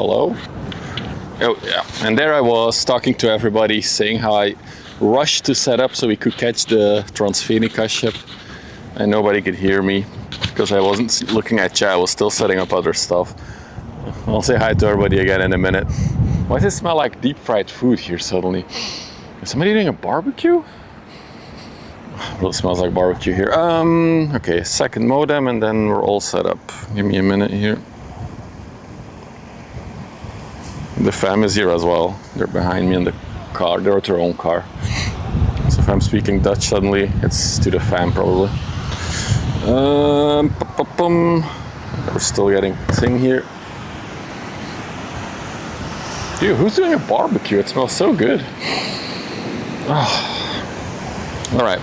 Hello? Oh, yeah. And there I was talking to everybody, saying how I rushed to set up so we could catch the Transfenica ship. And nobody could hear me because I wasn't looking at chat. I was still setting up other stuff. I'll say hi to everybody again in a minute. Why does it smell like deep fried food here suddenly? Is somebody doing a barbecue? Well, it smells like barbecue here. Okay, second modem and then we're all set up. Give me a minute here. The fam is here as well. They're behind me in the car. They're at their own car. So if I'm speaking Dutch suddenly, it's to the fam probably. We're still getting thing here. Dude, who's doing a barbecue? It smells so good. Oh. All right,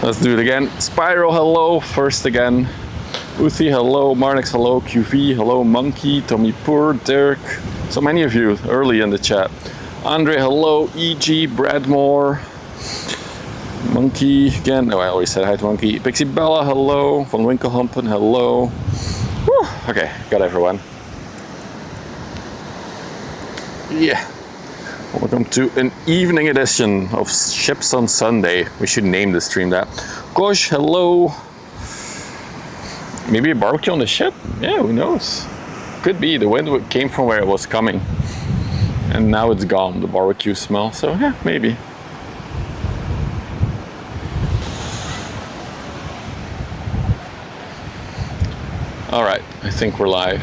let's do it again. Spyro, hello, first again. Uthi, hello. Marnix, hello. QV, hello. Monkey, Tommy Poor, Dirk. So many of you early in the chat. Andre, hello. EG, Bradmore. Monkey, again. No, I always said hi to Monkey. Pixie Bella, hello. Van Winkelhampen, hello. Whew. Okay, got everyone. Yeah. Welcome to an evening edition of Ships on Sunday. We should name the stream that. Gosh, hello. Maybe a barbecue on the ship? Yeah, who knows? Could be. The wind came from where it was coming. And now it's gone, the barbecue smell. So yeah, maybe. All right, I think we're live.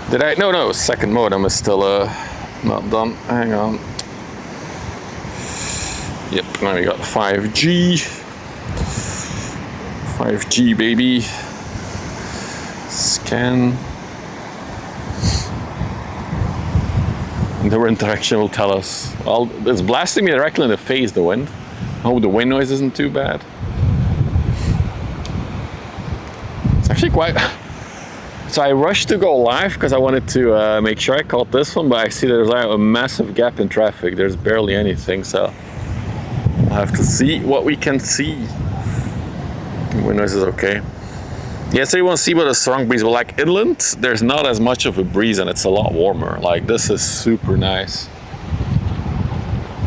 Did I? No, second modem is still not done. Hang on. Yep, now we got 5G. 5G, baby. Scan. And the interaction will tell us. Well, it's blasting me directly in the face, the wind. I hope the wind noise isn't too bad. It's actually quite... So I rushed to go live because I wanted to make sure I caught this one, but I see there's like a massive gap in traffic. There's barely anything, so we'll have to see what we can see. The wind noise is okay. Yeah, so you want to see what a strong breeze, but like inland, there's not as much of a breeze and it's a lot warmer. Like this is super nice.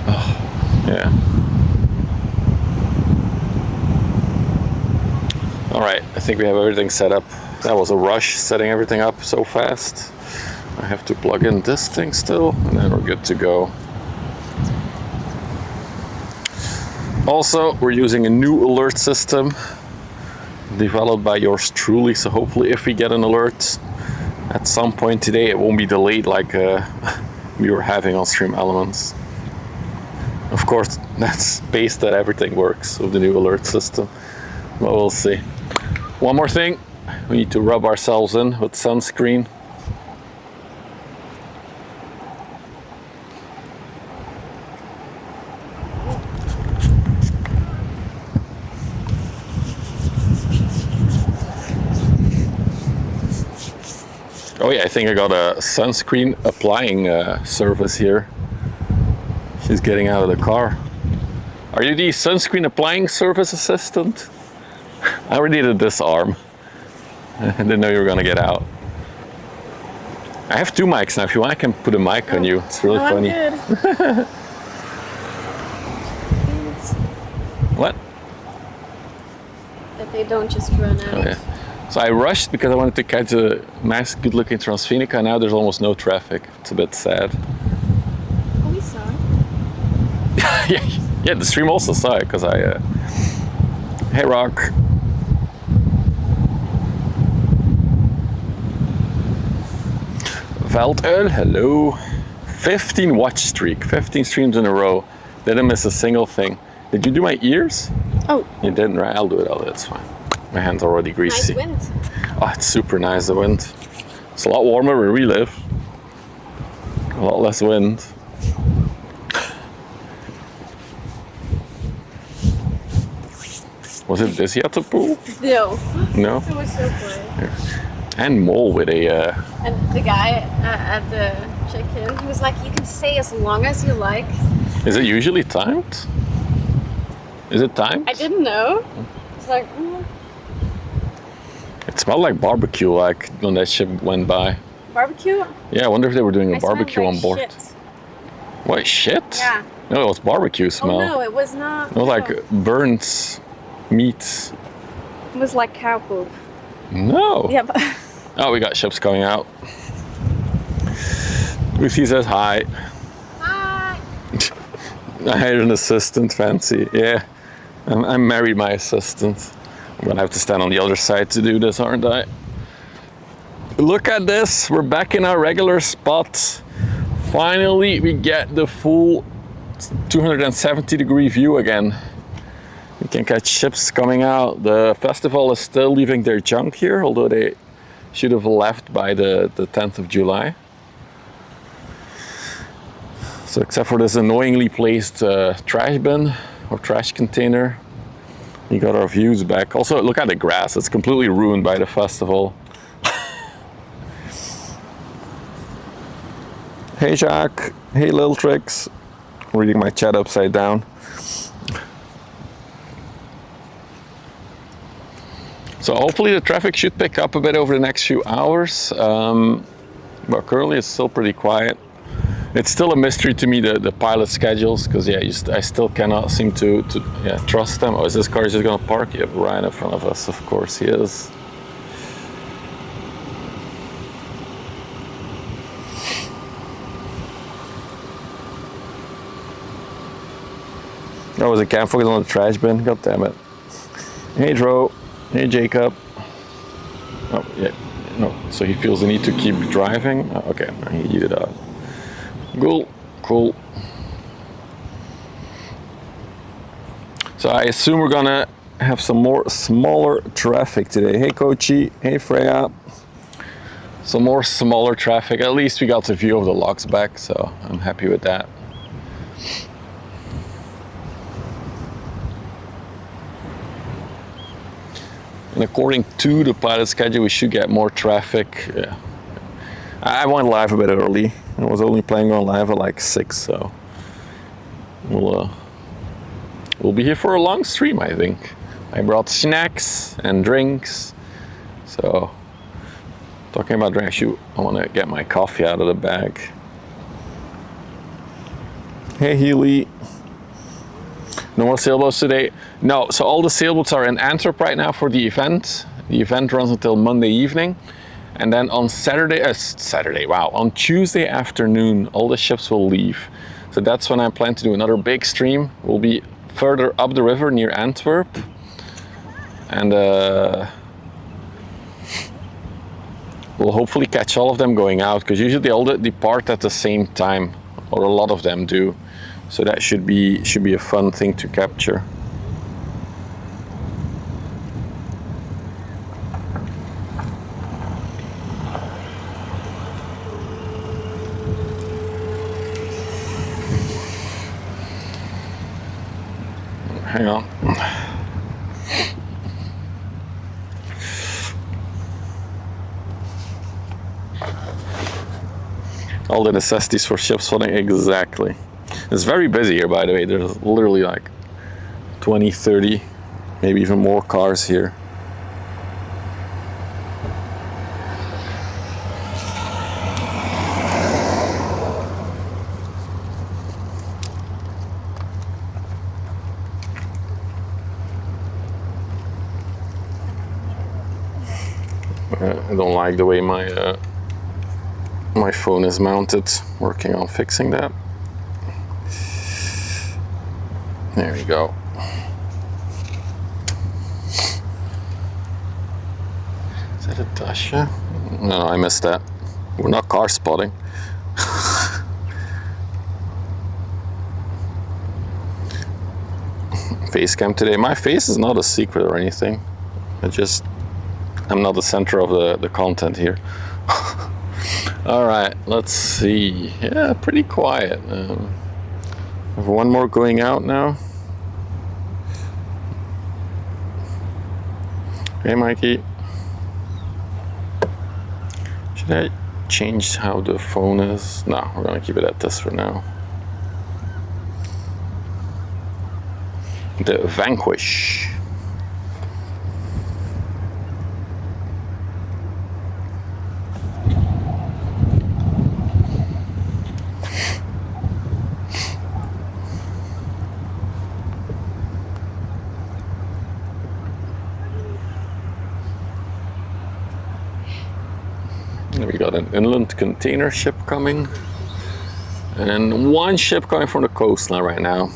Oh, yeah. All right, I think we have everything set up. That was a rush setting everything up so fast. I have to plug in this thing still and then we're good to go. Also, we're using a new alert system developed by yours truly. So hopefully if we get an alert at some point today, it won't be delayed like we were having on Stream Elements. Of course, that's based that everything works with the new alert system, but we'll see. One more thing. We need to rub ourselves in with sunscreen. Oh yeah, I think I got a sunscreen applying service here. She's getting out of the car. Are you the sunscreen applying service assistant? I already did this arm. I didn't know you were gonna get out. I have two mics now. If you want, I can put a mic on you. It's really funny. I'm good. What? That they don't just run out. Oh, yeah. So I rushed because I wanted to catch a nice, good-looking Transfenica. Now there's almost no traffic. It's a bit sad. Oh, we saw it. Yeah, the stream also saw it because I. Hey, Rock. Veldel, hello. 15 watch streak, 15 streams in a row. Didn't miss a single thing. Did you do my ears? Oh. You didn't, right? I'll do it, it's fine. My hand's already greasy. Nice wind. Oh, it's super nice, the wind. It's a lot warmer where we live. A lot less wind. Was it busy at the pool? No. No? It was so quiet. And Mole with a... And the guy at the check-in, he was like, you can stay as long as you like. Is it usually timed? Is it timed? I didn't know. It's like... smelled like barbecue, like when that ship went by. Barbecue? Yeah, I wonder if they were doing a I smelled barbecue like on board. shit. What, shit? Yeah. No, it was barbecue Oh smell. no, it was not. It was like burnt meat. It was like cow poop. No. Yeah, but Oh, we got ships coming out. Lucy says hi. hi. I hired an assistant, fancy. Yeah, I married my assistant. I'm gonna have to stand on the other side to do this, aren't I? Look at this, we're back in our regular spot. Finally, we get the full 270-degree view again. We can catch ships coming out. The festival is still leaving their junk here, although they should have left by the 10th of July. So except for this annoyingly placed trash bin or trash container, we got our views back. Also, look at the grass, it's completely ruined by the festival. Hey Jacques, hey Lil Tricks. Reading my chat upside down. So hopefully the traffic should pick up a bit over the next few hours, but currently it's still pretty quiet. It's still a mystery to me, the pilot schedules, because yeah, I still cannot seem to trust them. Oh, is this car just gonna park? Yep, right in front of us, of course he is. Oh, was it can't focus on the trash bin? God damn it. Hey Dro, hey Jacob. Oh yeah, no, so he feels the need to keep driving? Oh, okay, he did out. Cool. So I assume we're gonna have some more smaller traffic today. Hey Kochi, hey Freya. Some more smaller traffic. At least we got the view of the locks back, so I'm happy with that. And according to the pilot schedule, we should get more traffic. Yeah. I went live a bit early. I was only planning on live at like 6, so we'll be here for a long stream, I think. I brought snacks and drinks. So, talking about drinks, I want to get my coffee out of the bag. Hey Healy. No more sailboats today? No, so all the sailboats are in Antwerp right now for the event. The event runs until Monday evening. And then on on Tuesday afternoon, all the ships will leave. So that's when I plan to do another big stream. We'll be further up the river near Antwerp. And we'll hopefully catch all of them going out, because usually they all depart at the same time, or a lot of them do. So that should be a fun thing to capture. Hang on. All the necessities for ship spotting, exactly. It's very busy here, by the way. There's literally like 20, 30, maybe even more cars here. I don't like the way my phone is mounted. Working on fixing that. There we go. Is that a Dasha? No, I missed that. We're not car spotting. Face cam today. My face is not a secret or anything. I'm not the center of the content here. All right, let's see. Yeah, pretty quiet. I have one more going out now. Hey, Mikey. Should I change how the phone is? No, we're gonna keep it at this for now. The Vanquish. We got an inland container ship coming. And one ship coming from the coastline right now.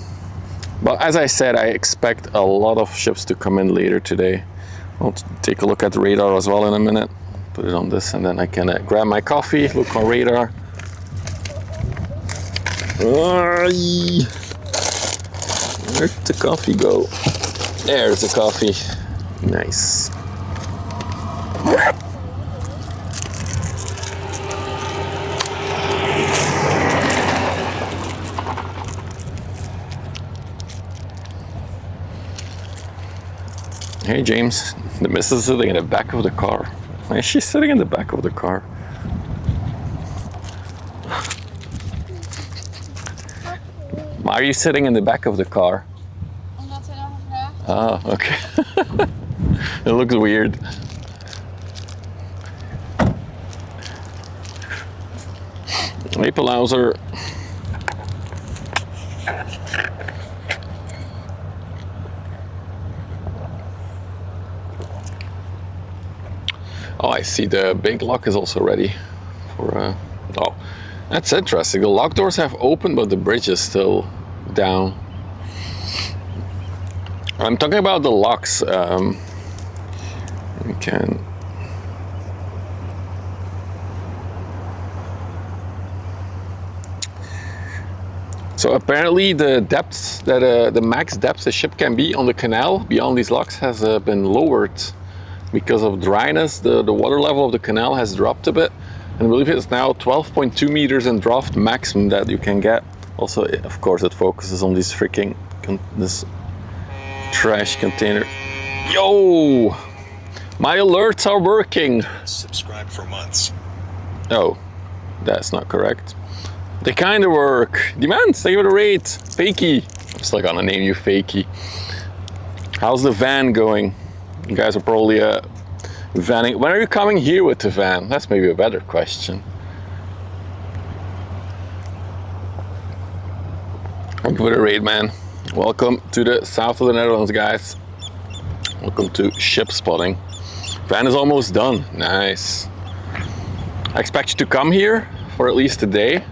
But as I said, I expect a lot of ships to come in later today. I'll take a look at the radar as well in a minute. Put it on this and then I can grab my coffee, look on radar. Where'd the coffee go? There's the coffee. Nice. Hey James, the missus is sitting in the back of the car. Why is she sitting in the back of the car? Why are you sitting in the back of the car? Omdat we nog een vraag. Ah, okay. It looks weird. Hey Palauser. Oh, I see the big lock is also ready for, oh, that's interesting. The lock doors have opened, but the bridge is still down. I'm talking about the locks. We can... So apparently the depth, that the max depth the ship can be on the canal beyond these locks has been lowered. Because of dryness, the water level of the canal has dropped a bit. And I believe it's now 12.2 meters in draft maximum that you can get. Also, of course, it focuses on this freaking, this trash container. Yo! My alerts are working! Subscribe for months. Oh, that's not correct. They kind of work. Demands, thank you for the rate. Fakey. I'm still gonna name you Fakey. How's the van going? You guys are probably vanning. When are you coming here with the van? That's maybe a better question. Thank you for the raid, man. Welcome to the south of the Netherlands, guys. Welcome to ship spotting. Van is almost done. Nice. I expect you to come here for at least a day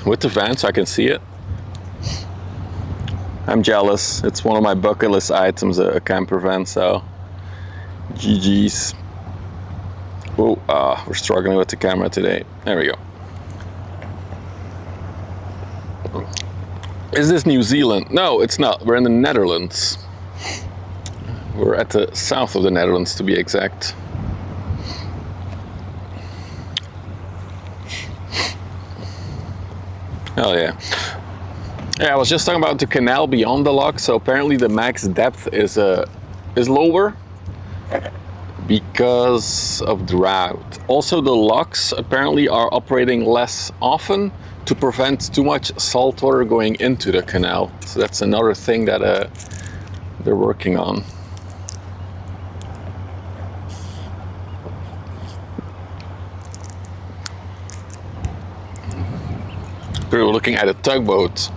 with the van so I can see it. I'm jealous. It's one of my bucket list items, a camper van, so GG's. Oh, we're struggling with the camera today. There we go. Is this New Zealand? No, it's not. We're in the Netherlands. We're at the south of the Netherlands, to be exact. Oh yeah. Yeah, I was just talking about the canal beyond the lock. So apparently the max depth is lower because of drought. Also, the locks apparently are operating less often to prevent too much salt water going into the canal. So that's another thing that they're working on. We're looking at a tugboat.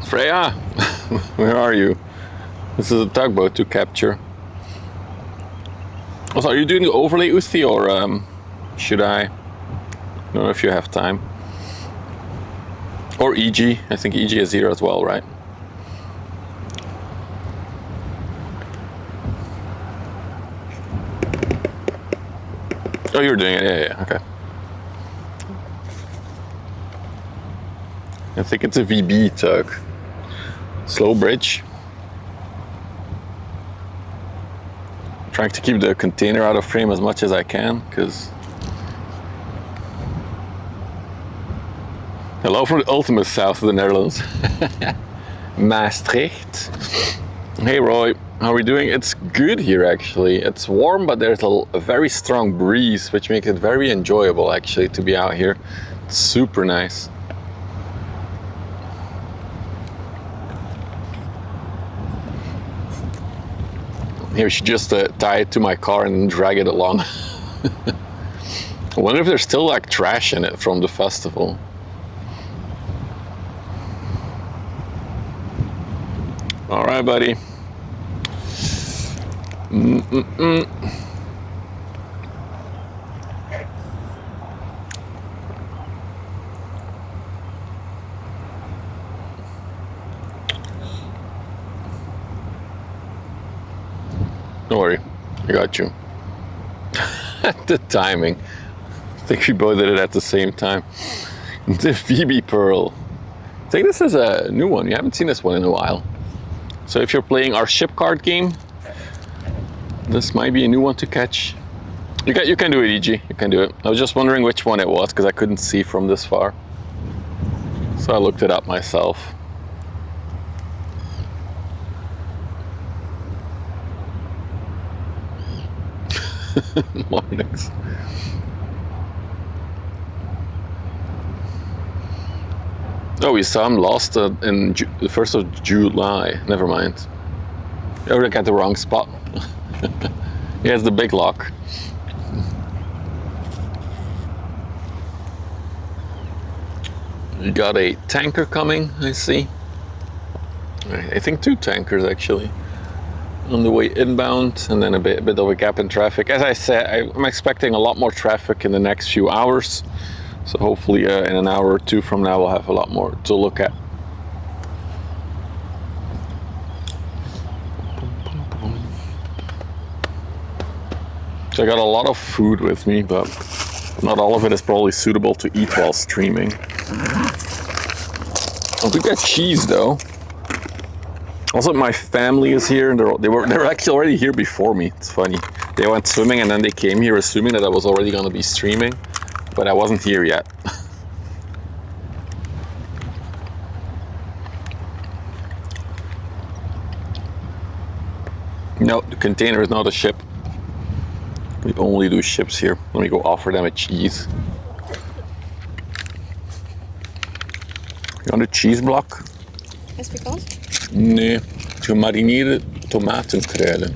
Freya, where are you? This is a tugboat to capture. Also, are you doing the overlay, Uthi, or should I? I don't know if you have time. Or EG, I think EG is here as well, right? Oh, you're doing it, yeah, okay. I think it's a VB tug. Slow bridge. Trying to keep the container out of frame as much as I can, because... Hello from the ultimate south of the Netherlands. Maastricht. Hey Roy, how are we doing? It's good here actually. It's warm, but there's a very strong breeze, which makes it very enjoyable actually to be out here. It's super nice. Maybe we should just tie it to my car and drag it along. I wonder if there's still like trash in it from the festival. All right, buddy. Don't worry, I got you. The timing. I think we both did it at the same time. The Phoebe Pearl. I think this is a new one. You haven't seen this one in a while. So if you're playing our ship card game, this might be a new one to catch. You can do it, EG. You can do it. I was just wondering which one it was because I couldn't see from this far. So I looked it up myself. Mornings. Oh, we saw him lost in the 1st of July. Never mind. Oh, I got the wrong spot. He has the big lock. You got a tanker coming, I see. I think 2 tankers actually. On the way inbound, and then a bit of a gap in traffic. As I said, I'm expecting a lot more traffic in the next few hours. So hopefully in an hour or 2 from now we'll have a lot more to look at. So I got a lot of food with me, but not all of it is probably suitable to eat while streaming. Oh, we got cheese though. Also, my family is here, and they're actually already here before me. It's funny. They went swimming and then they came here assuming that I was already going to be streaming, but I wasn't here yet. No, the container is not a ship. We only do ships here. Let me go offer them a cheese. You want a cheese block? Is het pikant? Nee, gemarineerde tomatenkruiden.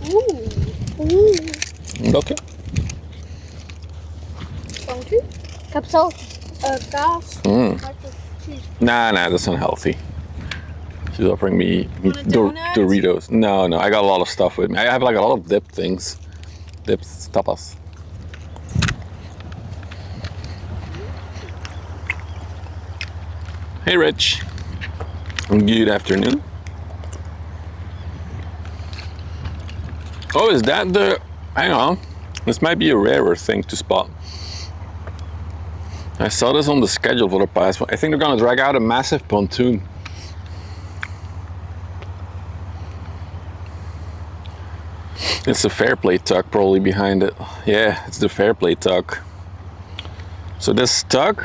Een blokje? Dank u. Ik heb zelf kaas. Nah, that's unhealthy. She's offering me donut? Doritos. No, I got a lot of stuff with me. I have like a lot of dip things. Dips, tapas. Hey Rich. Good afternoon. Oh, is that the... Hang on. This might be a rarer thing to spot. I saw this on the schedule for the past one. I think they're gonna drag out a massive pontoon. It's the Fairplay tug probably behind it. Yeah, it's the Fairplay tug. So this tug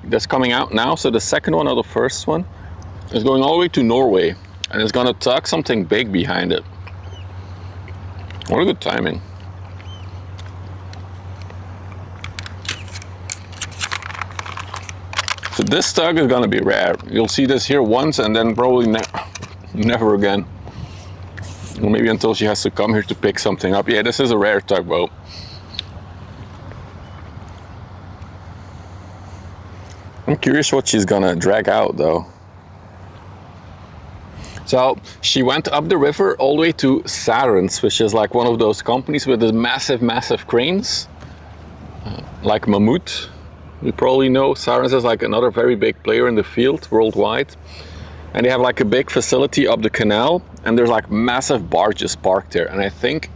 that's coming out now, so the second one or the first one, is going all the way to Norway, and it's gonna tug something big behind it. What a good timing. So this tug is gonna be rare. You'll see this here once and then probably never again. Or maybe until she has to come here to pick something up. Yeah, this is a rare tugboat. I'm curious what she's gonna drag out though. So she went up the river all the way to Sarens, which is like one of those companies with the massive cranes. Like Mammoet, you probably know. Sarens is like another very big player in the field worldwide. And they have like a big facility up the canal, and there's like massive barges parked there. And I think,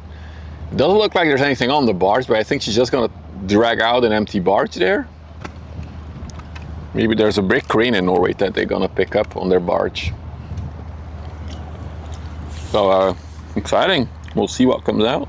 it doesn't look like there's anything on the barge, but I think she's just gonna drag out an empty barge there. Maybe there's a big crane in Norway that they're gonna pick up on their barge. So exciting. We'll see what comes out.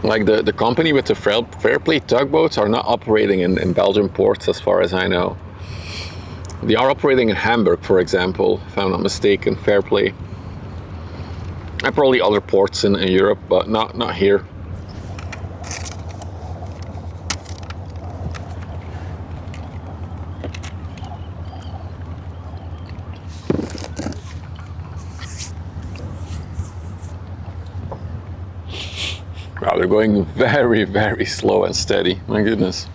Like the company with the Fairplay tugboats are not operating in Belgian ports as far as I know. They are operating in Hamburg, for example, if I'm not mistaken, Fairplay. And probably other ports in Europe, but not here. Wow, they're going very slow and steady. My goodness.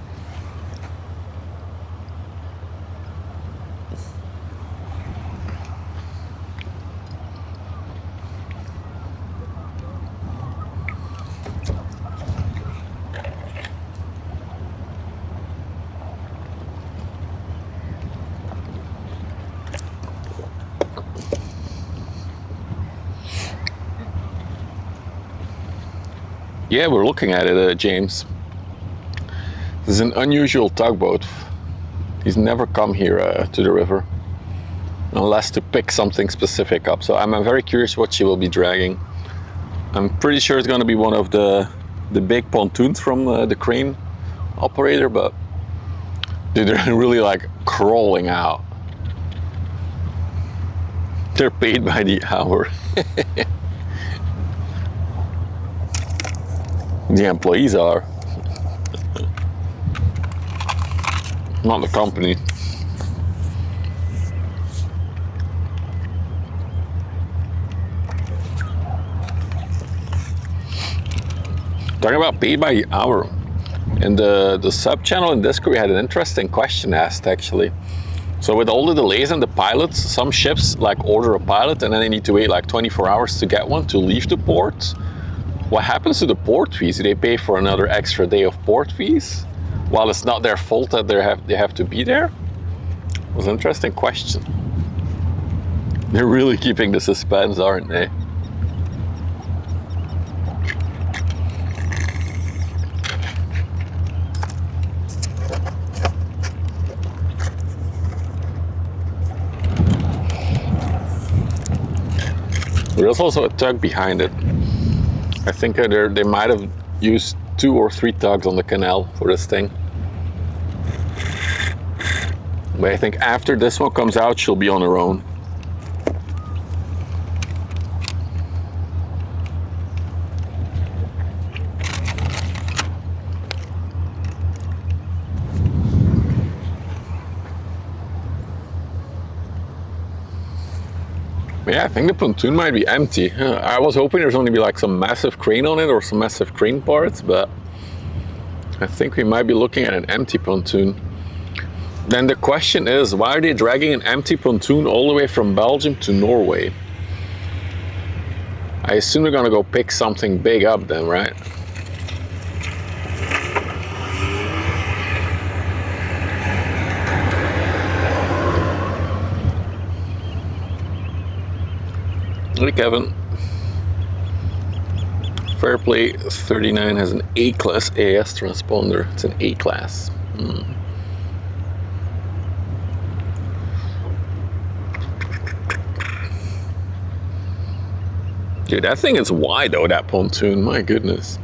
Yeah, we're looking at it, James. This is an unusual tugboat. He's never come here to the river, unless to pick something specific up. So I'm very curious what she will be dragging. I'm pretty sure it's going to be one of the big pontoons from the crane operator, but dude, they're really like crawling out. They're paid by the hour. The employees are. Not the company. Talking about paid by the hour. In the sub channel in Discord, we had an interesting question asked actually. So with all the delays and the pilots, some ships like order a pilot and then they need to wait like 24 hours to get one to leave the port. What happens to the port fees? Do they pay for another extra day of port fees? While it's not their fault that they have to be there? It was an interesting question. They're really keeping the suspense, aren't they? There's also a tug behind it. I think they might have used 2 or 3 tugs on the canal for this thing. But I think after this one comes out, she'll be on her own. But yeah, I think the pontoon might be empty. I was hoping there's only be like some massive crane on it or some massive crane parts, but I think we might be looking at an empty pontoon. Then the question is, why are they dragging an empty pontoon all the way from Belgium to Norway? I assume they're gonna go pick something big up then, right? Hey Kevin. Fairplay 39 has an A-class AS transponder. It's an A-class. Dude, that thing is wide though, that pontoon, my goodness.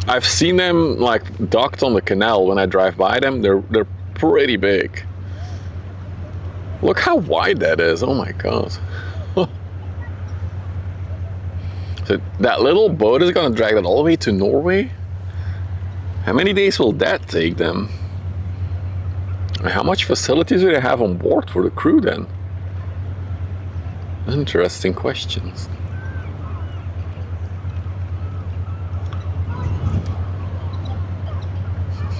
I've seen them like docked on the canal when I drive by them. They're pretty big. Look how wide that is, oh my god. So that little boat is gonna drag that all the way to Norway? How many days will that take them? And how much facilities do they have on board for the crew then? Interesting questions.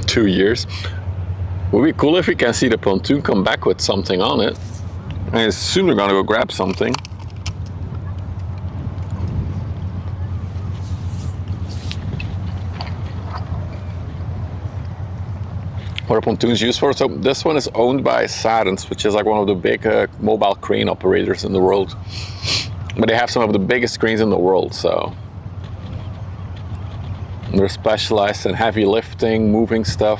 Two years. Would be cool if we can see the pontoon come back with something on it. I assume they're gonna go grab something. What are pontoons used for? So this one is owned by Sarens, which is like one of the big mobile crane operators in the world. But they have some of the biggest cranes in the world, so they're specialized in heavy lifting, moving stuff.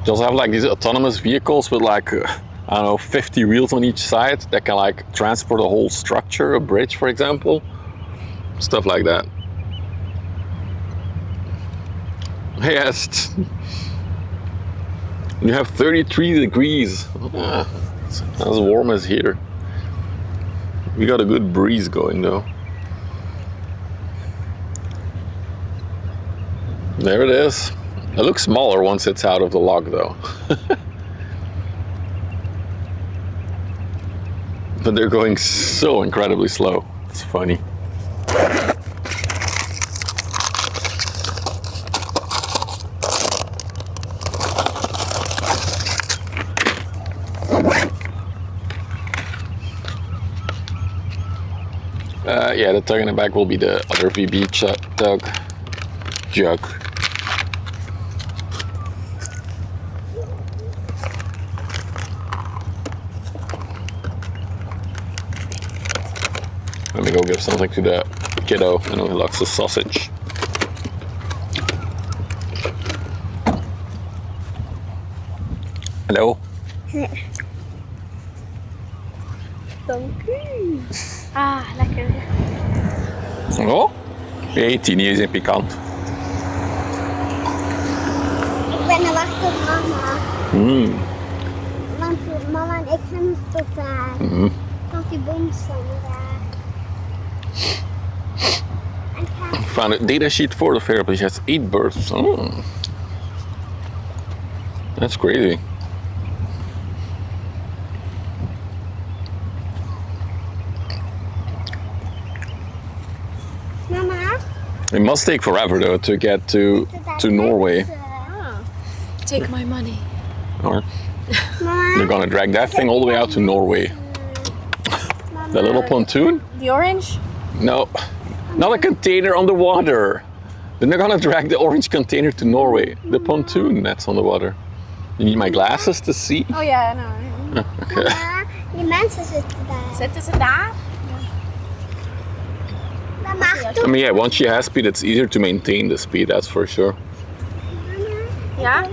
They also have like these autonomous vehicles with like, I don't know, 50 wheels on each side that can like transport a whole structure, a bridge for example. Stuff like that. Yes. You have 33 degrees. Ah, it's as warm as here. We got a good breeze going though. There it is. It looks smaller once it's out of the log though. But they're going so incredibly slow. It's funny. Yeah, the tug in the back will be the other VB tug jug. Let me go give something to the kiddo. I know he likes the sausage. Hallo. Dank u. Ah, lekker. Oh, eet die niet eens in pikant. Ik ben er wacht op mama. Mm. Want mama en ik gaan tot daar. Tot die boom staan daar. En ga Found a data sheet for the fair, which has 8 birds. Oh. That's crazy. mama. It must take forever though to get to Norway. Ah. Take my money. Or Mama. you're gonna drag that thing all the way out to Norway. The little pontoon? The orange? No, not a container on the water. Then they're gonna drag the orange container to Norway. The pontoon that's on the water. You need my glasses to see? Oh ja, nou. Okay. Mama, die mensen zitten daar. Zitten ze daar? Dat mag I toch? mean, yeah, once you have speed, it's easier to maintain the speed, that's for sure. Ja?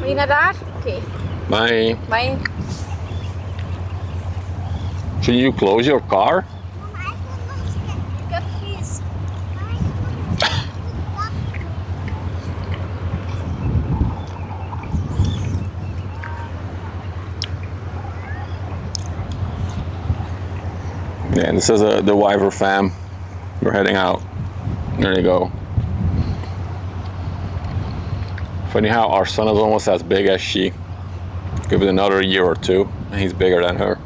Wil je naar daar? Oké. Bye. Bye. Should you close your car? Ik heb keys. Yeah, this is the Wyver fam. We're heading out. There you go. Funny how our son is almost as big as she. Give it another year or two, and he's bigger than her.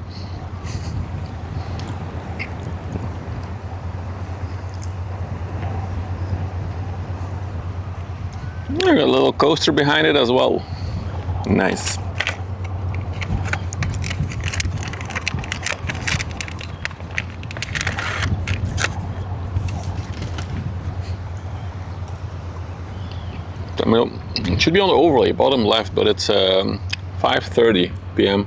There's a little coaster behind it as well. Nice. I mean, it should be on the overlay, bottom left, but it's 5:30 p.m.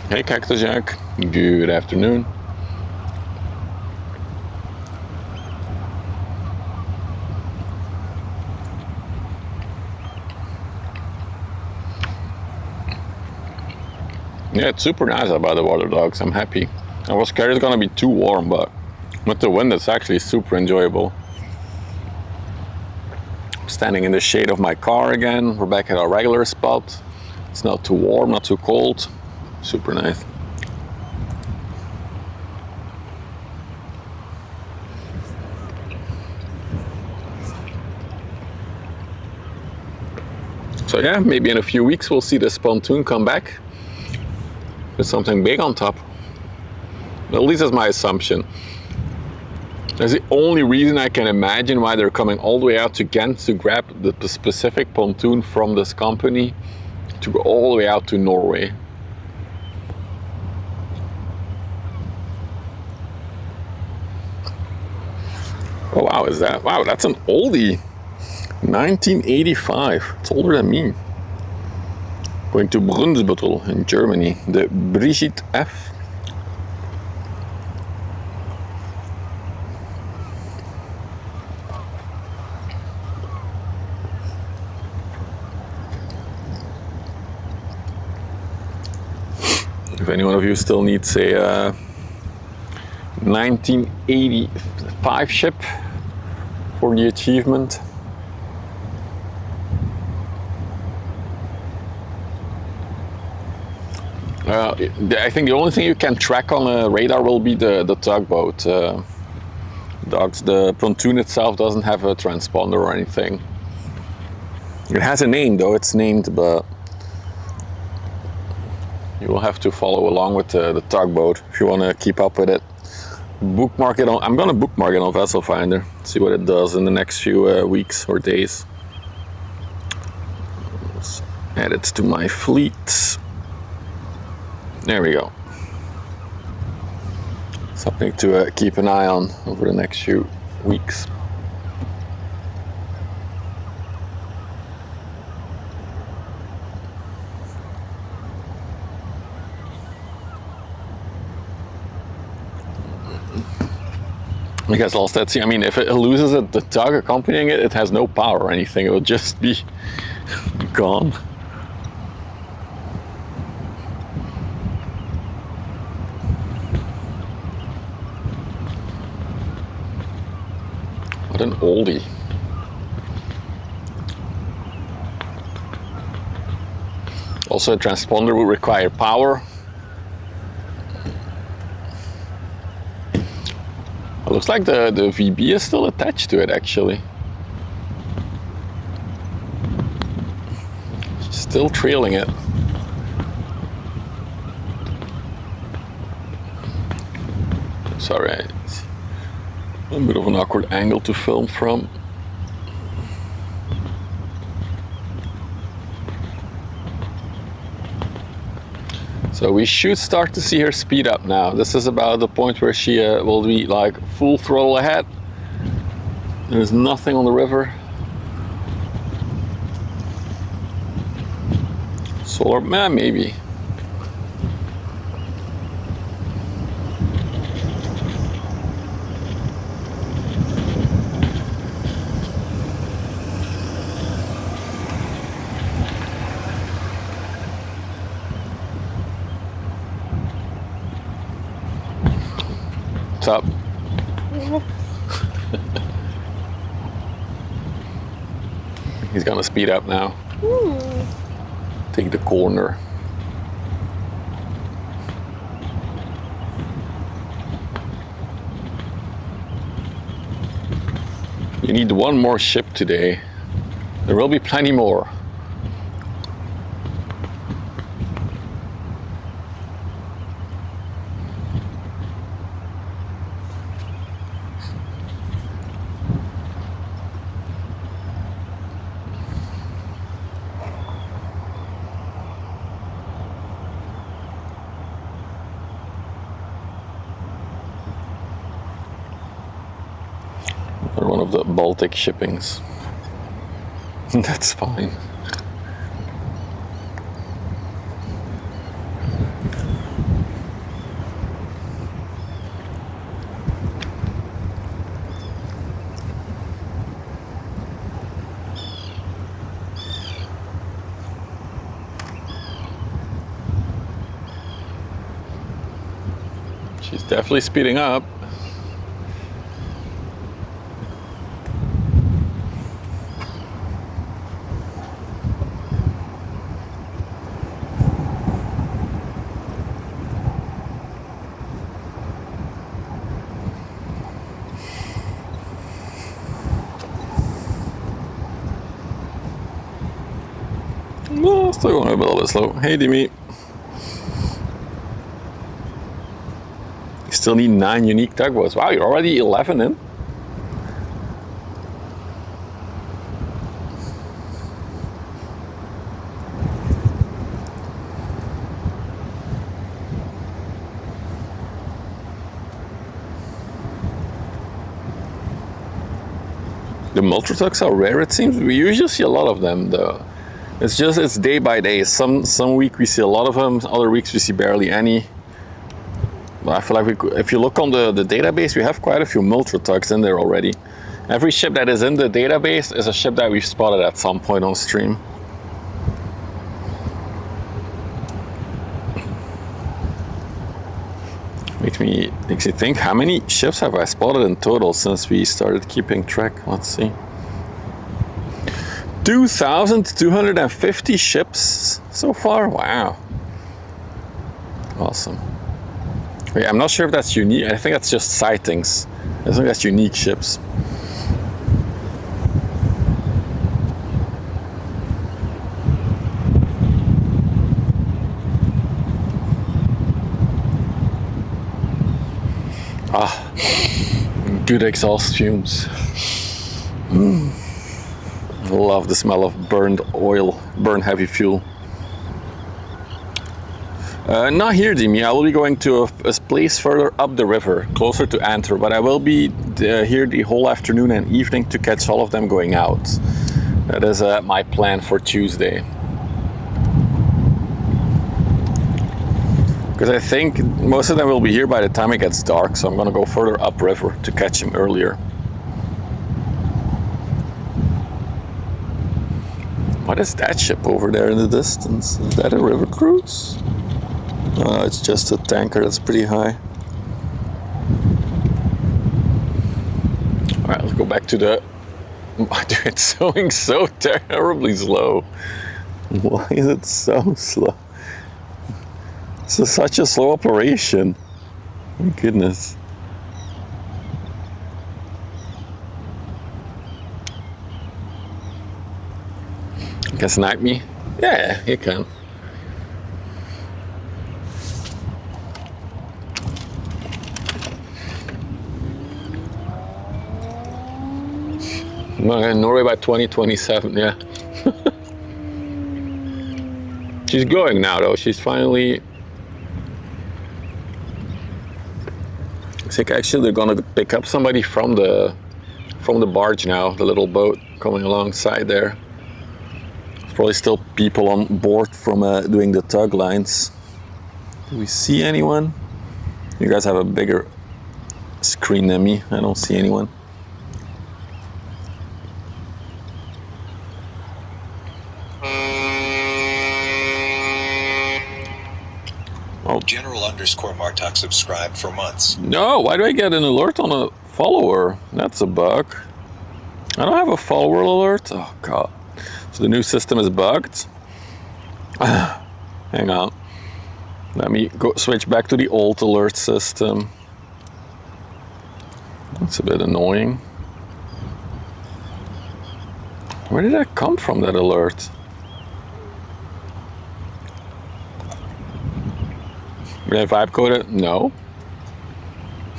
Hey Cactus Jack, good afternoon. Yeah, it's super nice out by the water, dogs. I'm happy. I was scared it's gonna be too warm, but with the wind, it's actually super enjoyable. Standing in the shade of my car again. We're back at our regular spot. It's not too warm, not too cold. Super nice. So yeah, maybe in a few weeks we'll see this pontoon come back with something big on top. At least that's my assumption. That's the only reason I can imagine why they're coming all the way out to Ghent to grab the specific pontoon from this company to go all the way out to Norway. Oh wow, is that? Wow, that's an oldie. 1985. It's older than me. Going to Brunsbüttel in Germany. The Brigitte F. If any one of you still needs a 1985 ship for the achievement. I think the only thing you can track on a radar will be the tugboat. The pontoon itself doesn't have a transponder or anything. It has a name though, it's named, but you will have to follow along with the tugboat if you want to keep up with it. Bookmark it on, I'm going to bookmark it on Vessel Finder, see what it does in the next few weeks or days. Let's add it to my fleet. There we go. Something to keep an eye on over the next few weeks. Because also that's, I mean, if it loses the tug accompanying it, it has no power or anything. It will just be gone. What an oldie. Also, a transponder will require power. It looks like the VB is still attached to it, actually. Still trailing it. Sorry, it's a bit of an awkward angle to film from. So we should start to see her speed up now. This is about the point where she will be like full throttle ahead. There's nothing on the river. Solar, man, maybe. What's up? He's gonna speed up now. Take the corner. You need one more ship today. There will be plenty more. Or one of the Baltic shippings. That's fine. She's definitely speeding up. No, still going a little bit slow. Hey, Dimi. You still need 9 unique tugboats. Wow, you're already 11 in. The multi-tugs are rare, it seems. We usually see a lot of them, though. It's day by day. Some week we see a lot of them, other weeks we see barely any. But I feel like if you look on the database, we have quite a few multi-tugs in there already. Every ship that is in the database is a ship that we've spotted at some point on stream. Makes me think, how many ships have I spotted in total since we started keeping track? Let's see. 2,250 ships so far? Wow. Awesome. Wait, I'm not sure if that's unique. I think that's just sightings. I think that's unique ships. Ah, good exhaust fumes. Love the smell of burned oil, burned heavy fuel. Not here, Dimi. I will be going to a place further up the river, closer to Antwerp, but I will be here the whole afternoon and evening to catch all of them going out. That is my plan for Tuesday. Because I think most of them will be here by the time it gets dark, so I'm gonna go further upriver to catch them earlier. What is that ship over there in the distance? Is that a river cruise? Oh, it's just a tanker that's pretty high. All right, let's go back to the... Dude, it's going so terribly slow. Why is it so slow? This is such a slow operation. My goodness. You can snipe me? Yeah, you can. Norway by 2027, yeah. She's going now though, she's finally... I think actually they're gonna pick up somebody from the barge now, the little boat coming alongside there. There's probably still people on board from doing the tug lines. Do we see anyone? You guys have a bigger screen than me. I don't see anyone. Oh. General_Martok subscribed for months. No, why do I get an alert on a follower? That's a bug. I don't have a follower alert. Oh god. So the new system is bugged. Hang on. Let me go switch back to the old alert system. That's a bit annoying. Where did that come from, that alert? Did I vibe code it? No.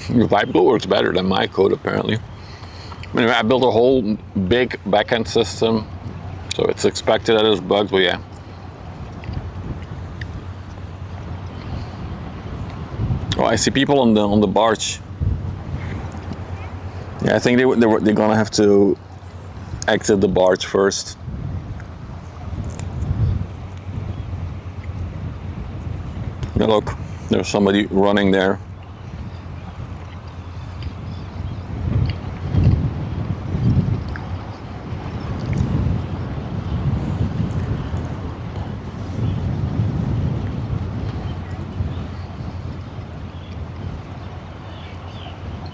Your vibe code works better than my code apparently. Anyway, I built a whole big backend system, so it's expected that there's bugs, but yeah. Oh, I see people on the barge. Yeah, I think they're gonna have to exit the barge first. Yeah, look, there's somebody running there.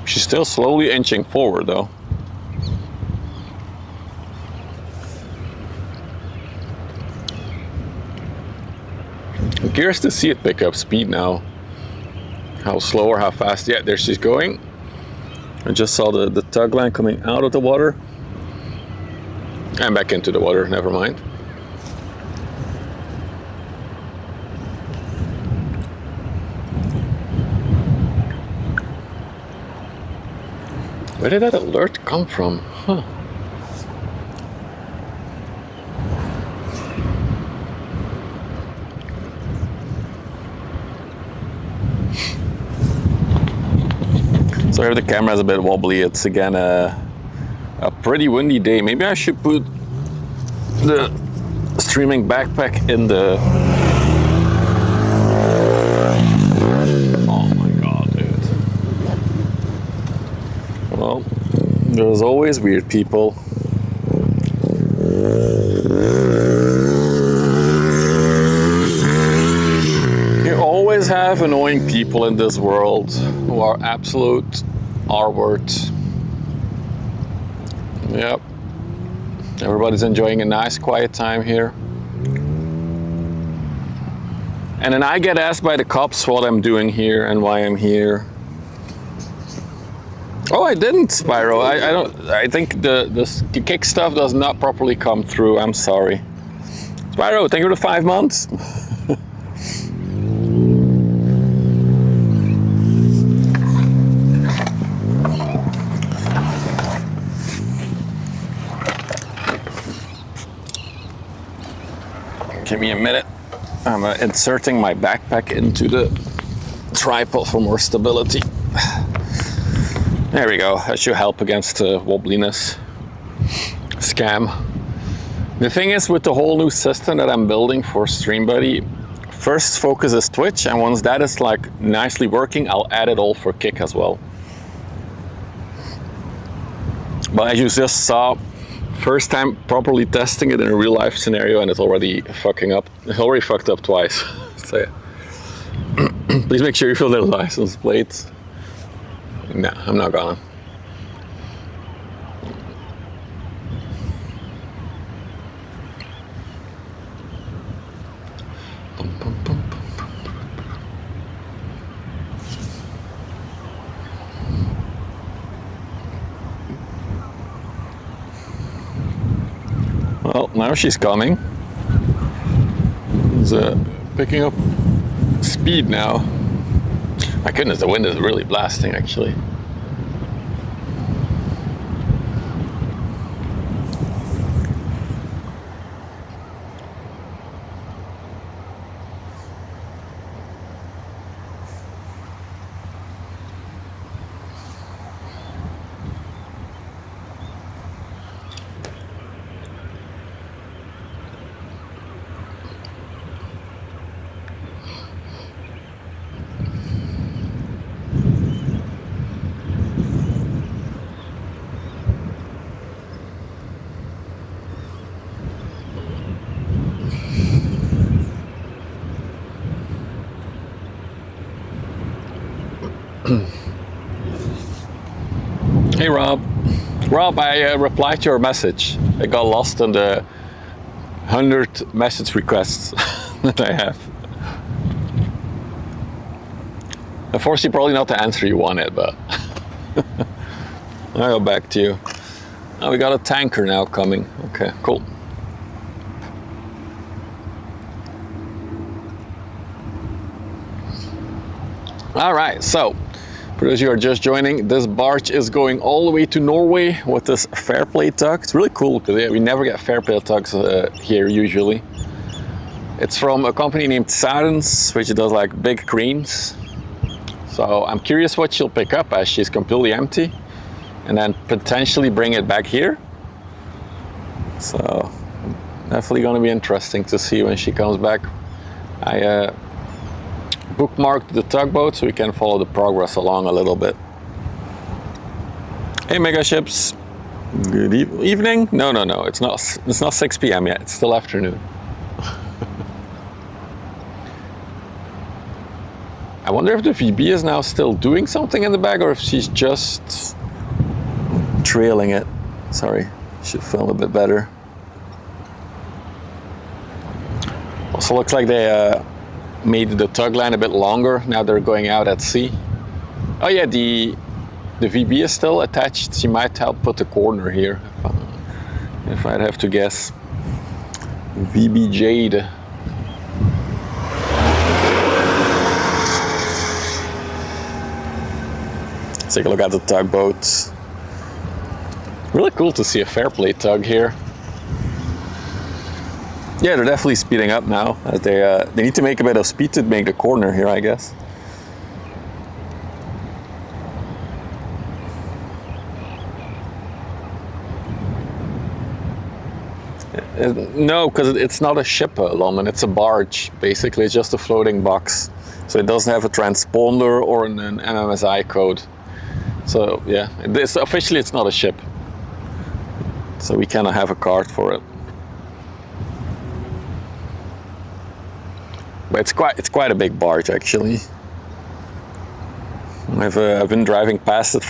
She's still slowly inching forward though. I'm curious to see it pick up speed now. How slow or how fast. Yeah, there she's going. I just saw the tug line coming out of the water. And back into the water, never mind. Where did that alert come from? Huh. So here the camera is a bit wobbly. It's again a pretty windy day. Maybe I should put the streaming backpack in the... Oh my god, dude. Well, there's always weird people. You always have annoying people in this world who are absolute R-words. Yep. Everybody's enjoying a nice quiet time here. And then I get asked by the cops what I'm doing here and why I'm here. Oh, I didn't, Spyro. I think the kick stuff does not properly come through. I'm sorry. Spyro, thank you for the 5 months. Give me a minute. I'm inserting my backpack into the tripod for more stability. There we go. That should help against wobbliness. Scam. The thing is, with the whole new system that I'm building for StreamBuddy, first focus is twitch, and once that is like nicely working, I'll add it all for kick as well. But as you just saw, first time properly testing it in a real life scenario, and it's already fucking up. It's already fucked up twice. So yeah. Please make sure you fill the license plates. No, I'm not gonna. Well, now she's coming. It's picking up speed now. My goodness, the wind is really blasting actually. Hey Rob. Rob, I replied to your message. I got lost in the 100 message requests that I have. Unfortunately, probably not the answer you wanted, but I'll go back to you. Oh, we got a tanker now coming. Okay, cool. All right, so for those of you who are just joining, this barge is going all the way to Norway with this Fairplay tug. It's really cool because we never get Fairplay tugs here usually. It's from a company named Sarens, which does like big cranes. So I'm curious what she'll pick up as she's completely empty, and then potentially bring it back here. So definitely going to be interesting to see when she comes back. I bookmarked the tugboat so we can follow the progress along a little bit. Hey mega ships, good evening. No, it's not 6 p.m. yet, it's still afternoon. I wonder if the VB is now still doing something in the bag or if she's just trailing it. Sorry, should film a bit better. Also looks like they made the tug line a bit longer. Now they're going out at sea. Oh yeah, the VB is still attached. She might help put the corner here, if I'd have to guess. VB Jade. Let's take a look at the tugboats. Really cool to see a Fairplay tug here. Yeah, they're definitely speeding up now. They need to make a bit of speed to make the corner here, I guess. No, because it's not a ship, London. It's a barge. Basically, it's just a floating box. So it doesn't have a transponder or an MMSI code. So yeah, officially it's not a ship. So we cannot have a card for it. But it's quite a big barge actually. I've been driving past it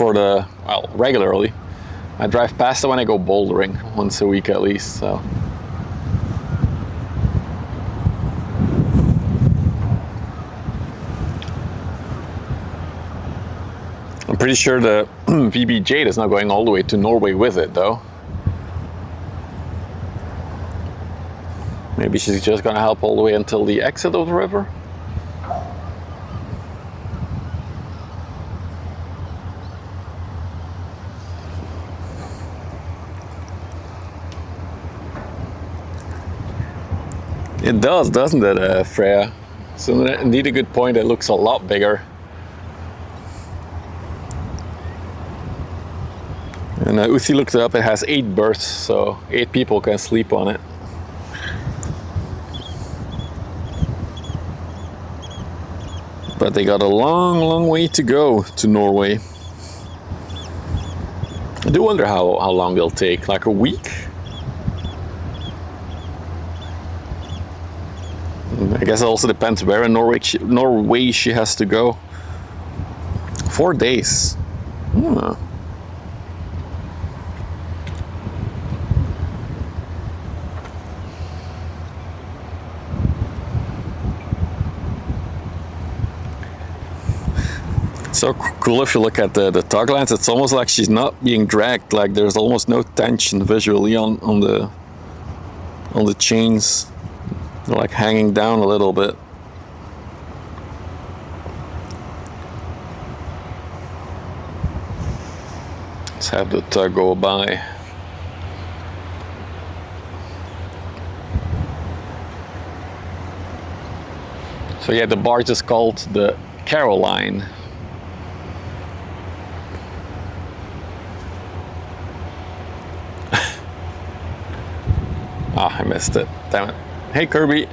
regularly. I drive past it when I go bouldering once a week at least. So. I'm pretty sure the VB Jade is not going all the way to Norway with it though. Maybe she's just gonna help all the way until the exit of the river. It does, doesn't it, Freya? So indeed a good point, it looks a lot bigger. And Uthi looked it up, it has 8 berths, so 8 people can sleep on it. But they got a long, long way to go to Norway. I do wonder how long they'll take, like a week? I guess it also depends where in Norway she has to go. 4 days. Hmm. So cool if you look at the tug lines. It's almost like she's not being dragged. Like there's almost no tension visually on the chains. They're like hanging down a little bit. Let's have the tug go by. So yeah, the barge is called the Caroline. Ah, I missed it. Damn it. Hey, Kirby.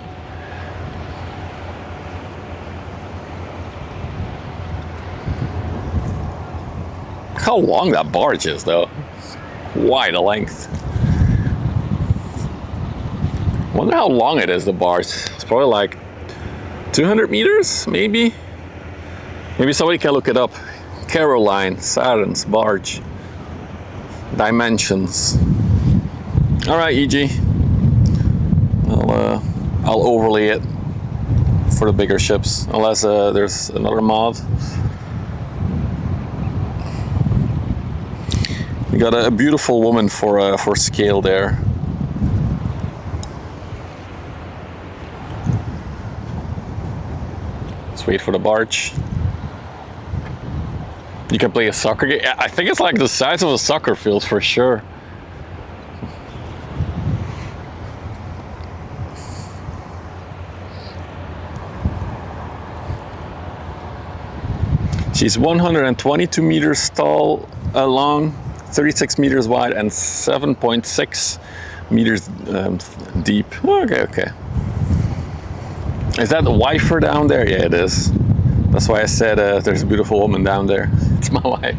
How long that barge is, though. Quite a length. Wonder how long it is, the barge. It's probably like 200 meters, maybe? Maybe somebody can look it up. Caroline, Saturn's barge. Dimensions. All right, EG. I'll overlay it for the bigger ships, unless there's another mod. We got a beautiful woman for scale there. Let's wait for the barge. You can play a soccer game. I think it's like the size of a soccer field for sure. She's 122 meters tall, long, 36 meters wide, and 7.6 meters deep. Okay. Is that the wifer down there? Yeah, it is. That's why I said there's a beautiful woman down there. It's my wife.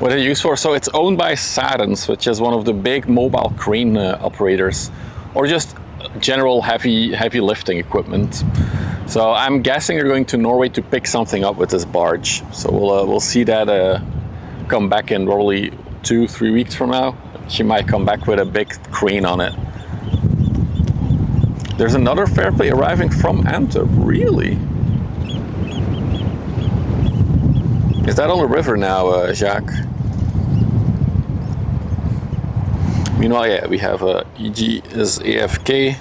What it's used for? So it's owned by Saturn's, which is one of the big mobile crane operators, or just general heavy lifting equipment. So I'm guessing they're going to Norway to pick something up with this barge. So we'll see that come back in probably 2-3 weeks from now. She might come back with a big crane on it. There's another Fairplay arriving from Antwerp. Really? Is that on the river now, Jacques? Meanwhile, yeah, we have EG is AFK.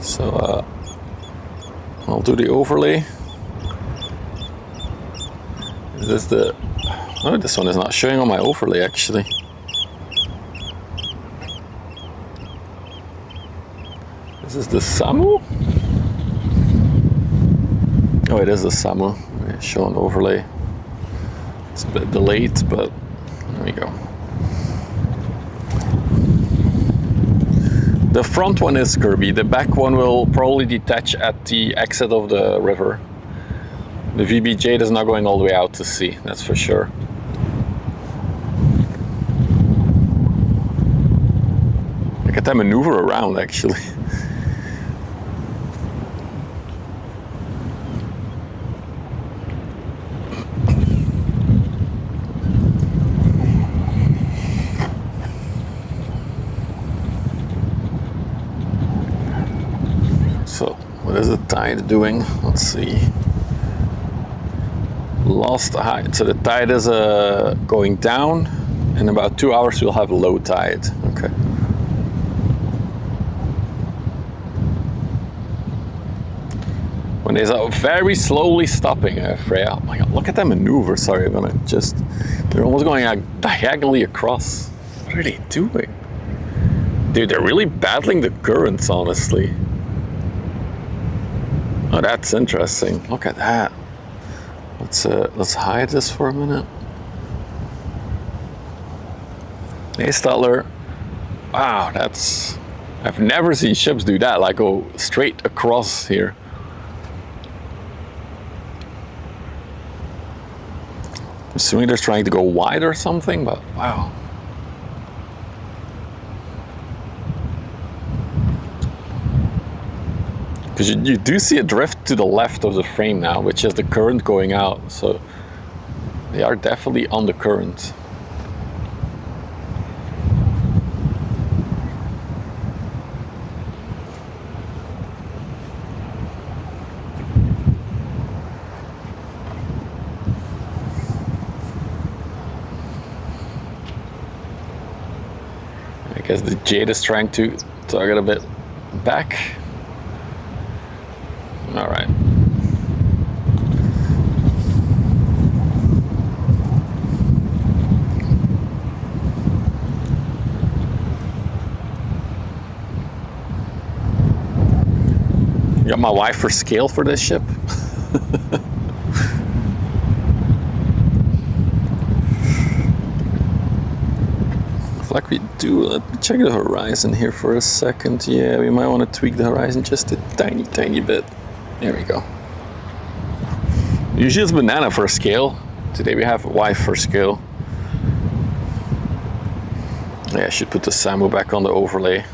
So I'll do the overlay. Is this the... Oh, this one is not showing on my overlay actually. Is this the Samu? Oh, it is the Samu. It's showing overlay. It's a bit delayed, but there we go. The front one is Kirby. The back one will probably detach at the exit of the river. The VBJ is not going all the way out to sea, that's for sure. I get that maneuver around actually. So, what is the tide doing? Let's see. Lost tide. So the tide is going down. In about 2 hours we'll have low tide. Okay. When it's very slowly stopping, Freya. Oh my god, look at that maneuver. Sorry, I'm gonna just... They're almost going diagonally across. What are they doing? Dude, they're really battling the currents, honestly. Oh, that's interesting. Look at that. Let's hide this for a minute. Hey, Stutler. Wow, I've never seen ships do that, like go straight across here. Assuming they're trying to go wide or something, but wow. Because you do see a drift to the left of the frame now, which is the current going out, so they are definitely on the current. I guess the Jade is trying to target a bit back. All right. Got my wife for scale for this ship. Like we do, let me check the horizon here for a second. Yeah, we might want to tweak the horizon just a tiny bit. There we go. Usually it's banana for scale. Today we have wife for scale. Yeah, I should put the Samu back on the overlay.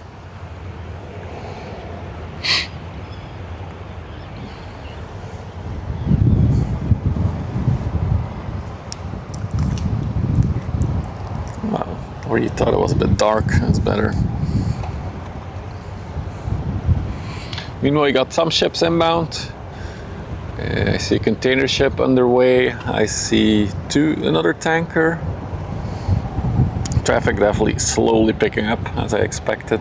Or you thought it was a bit dark, that's better. Meanwhile, we got some ships inbound. I see a container ship underway. I see another tanker. Traffic definitely slowly picking up as I expected.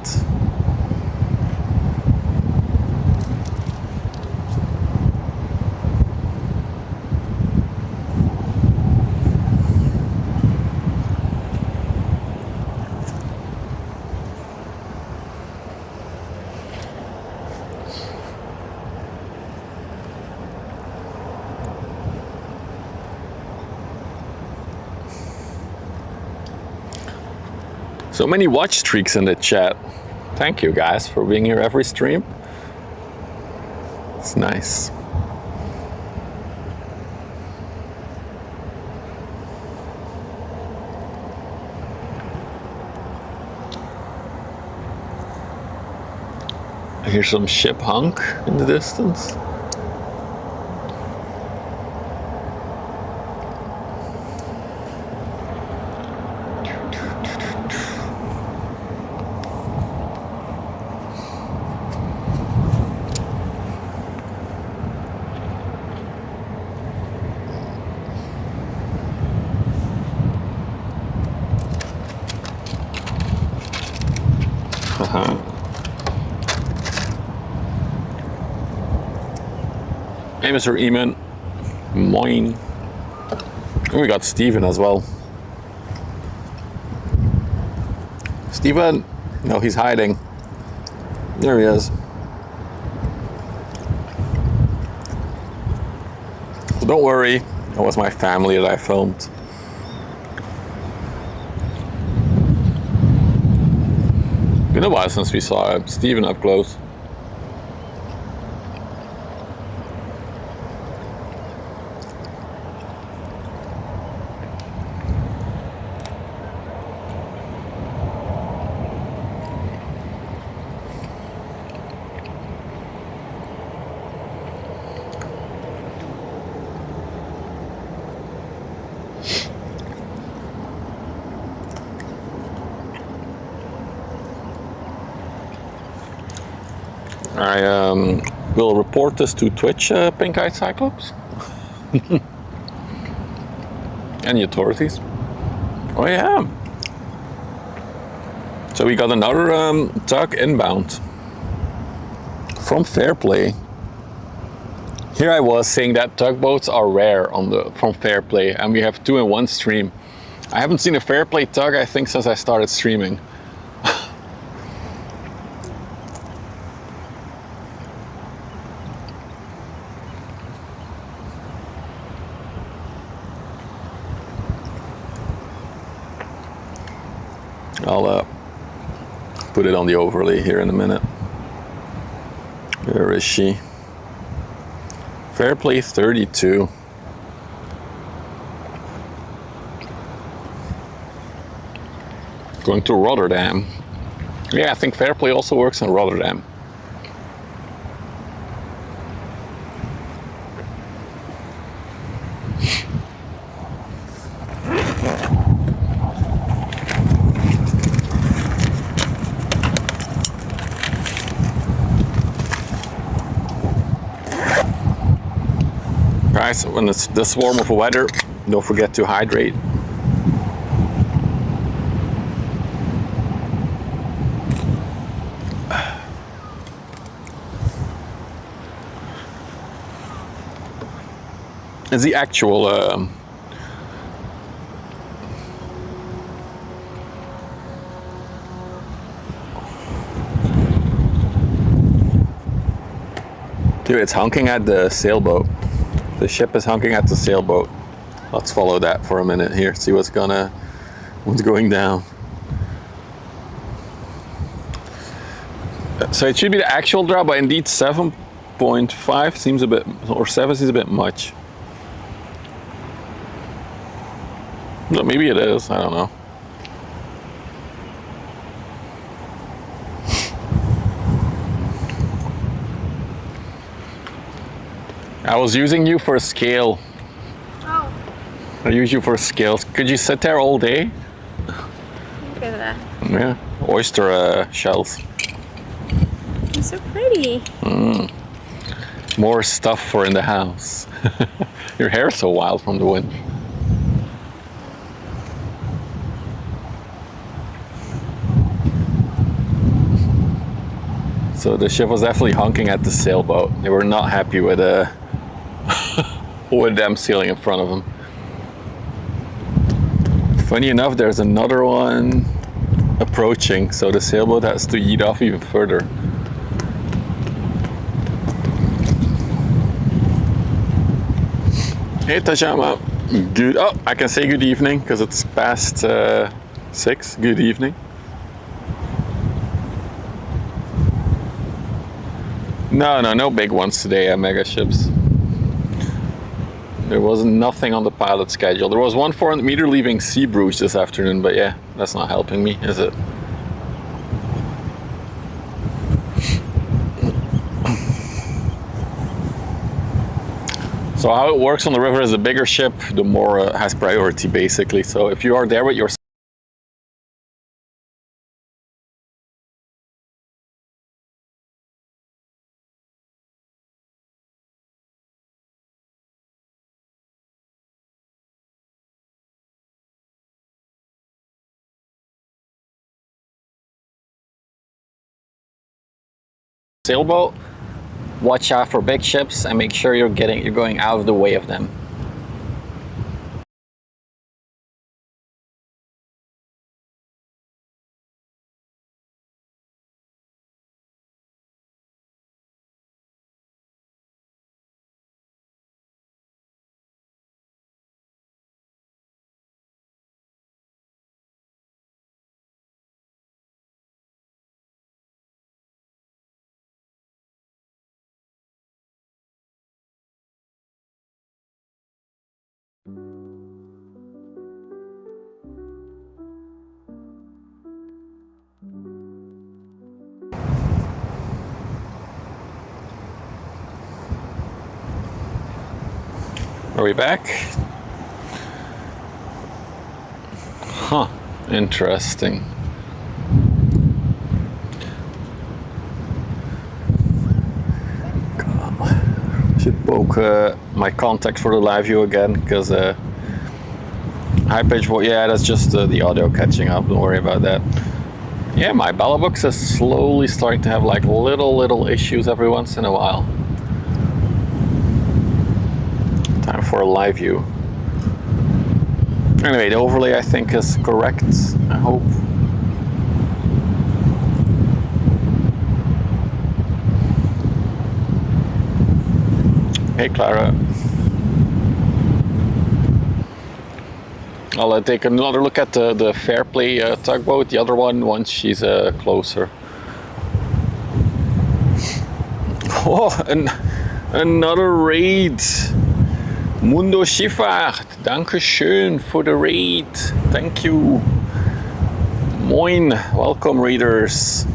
So many watch streaks in the chat. Thank you guys for being here every stream. It's nice. I hear some ship honk in the distance. Hey, Mr. Eamon. Moin. And we got Steven as well. Steven! No, he's hiding. There he is. So don't worry, it was my family that I filmed. Been a while since we saw Steven up close. I will report this to Twitch, Pink-Eyed Cyclops. And the authorities. Oh yeah. So we got another tug inbound from Fairplay. Here I was saying that tugboats are rare from Fairplay, and we have 2 in 1 stream. I haven't seen a Fairplay tug, I think, since I started streaming. I'll put it on the overlay here in a minute. Where is she? Fair play 32. Going to Rotterdam. Yeah, I think fair play also works in Rotterdam. Guys, when it's this warm of weather, don't forget to hydrate. It's the actual dude, it's honking at the sailboat. The ship is honking at the sailboat. Let's follow that for a minute here, see what's going down. So it should be the actual drop, but indeed 7.5 seems a bit, or 7 seems a bit much. No, maybe it is, I don't know. I was using you for a scale. Oh, I use you for scales. Could you sit there all day? look at that. Yeah, oyster shells. They're so pretty. More stuff for in the house. Your hair's so wild from the wind. So the ship was definitely honking at the sailboat. They were not happy with with them sailing in front of them. Funny enough, there's another one approaching, so the sailboat has to eat off even further. Hey Tajama, good. Oh, I can say good evening because it's past 6. Good evening. No big ones today, mega ships. There was nothing on the pilot schedule. There was one 400 meter leaving Zeebrugge this afternoon, but yeah, that's not helping me, is it? So how it works on the river is the bigger ship, the more has priority basically. So if you are there with your sailboat, watch out for big ships and make sure you're going out of the way of them. Are we back? Huh, interesting. Should poke my contact for the live view again, because high pitch voice, yeah, that's just the audio catching up, don't worry about that. Yeah, my Balabox is slowly starting to have like little issues every once in a while. Time for a live view. Anyway, the overlay I think is correct, I hope. Hey Clara. I'll take another look at the Fairplay tugboat, the other one, once she's closer. Oh, another raid. Mundo Schifffahrt, danke schön for the raid. Thank you. Moin, welcome raiders.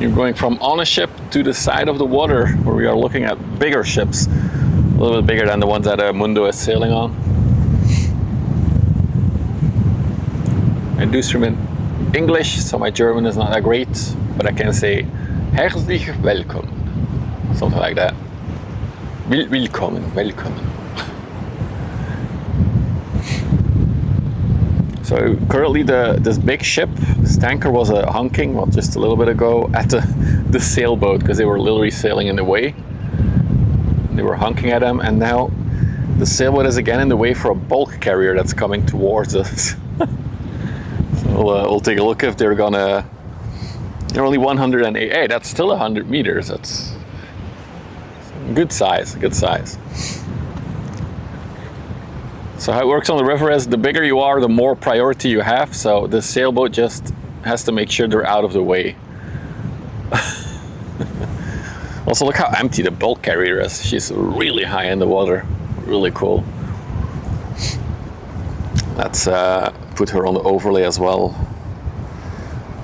You're going from on a ship to the side of the water, where we are looking at bigger ships. A little bit bigger than the ones that Mundo is sailing on. I do stream in English, so my German is not that great, but I can say herzlich willkommen, something like that. Willkommen. So currently this big ship, this tanker, was honking, well, just a little bit ago, at the sailboat, because they were literally sailing in the way. They were honking at them, and now the sailboat is again in the way for a bulk carrier that's coming towards us. So we'll take a look if they're gonna. They're only 108. Hey, that's still 100 meters. That's good size. So how it works on the river is the bigger you are, the more priority you have. So the sailboat just has to make sure they're out of the way. Also, look how empty the bulk carrier is. She's really high in the water. Really cool. Let's put her on the overlay as well.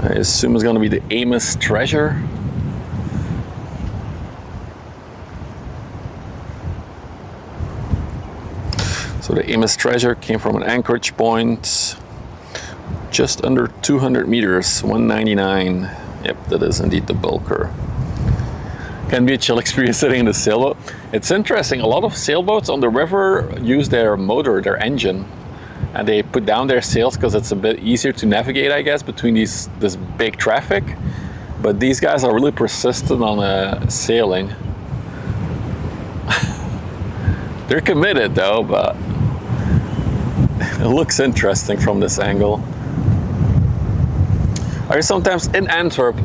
I assume it's going to be the Amos Treasure. So the Amos Treasure came from an anchorage point just under 200 meters, 199. Yep, that is indeed the bulker. Can be a chill experience sitting in the sailboat. It's interesting, a lot of sailboats on the river use their motor, their engine, and they put down their sails because it's a bit easier to navigate, I guess, between this big traffic. But these guys are really persistent on sailing. They're committed though, but it looks interesting from this angle. Are you sometimes in Antwerp?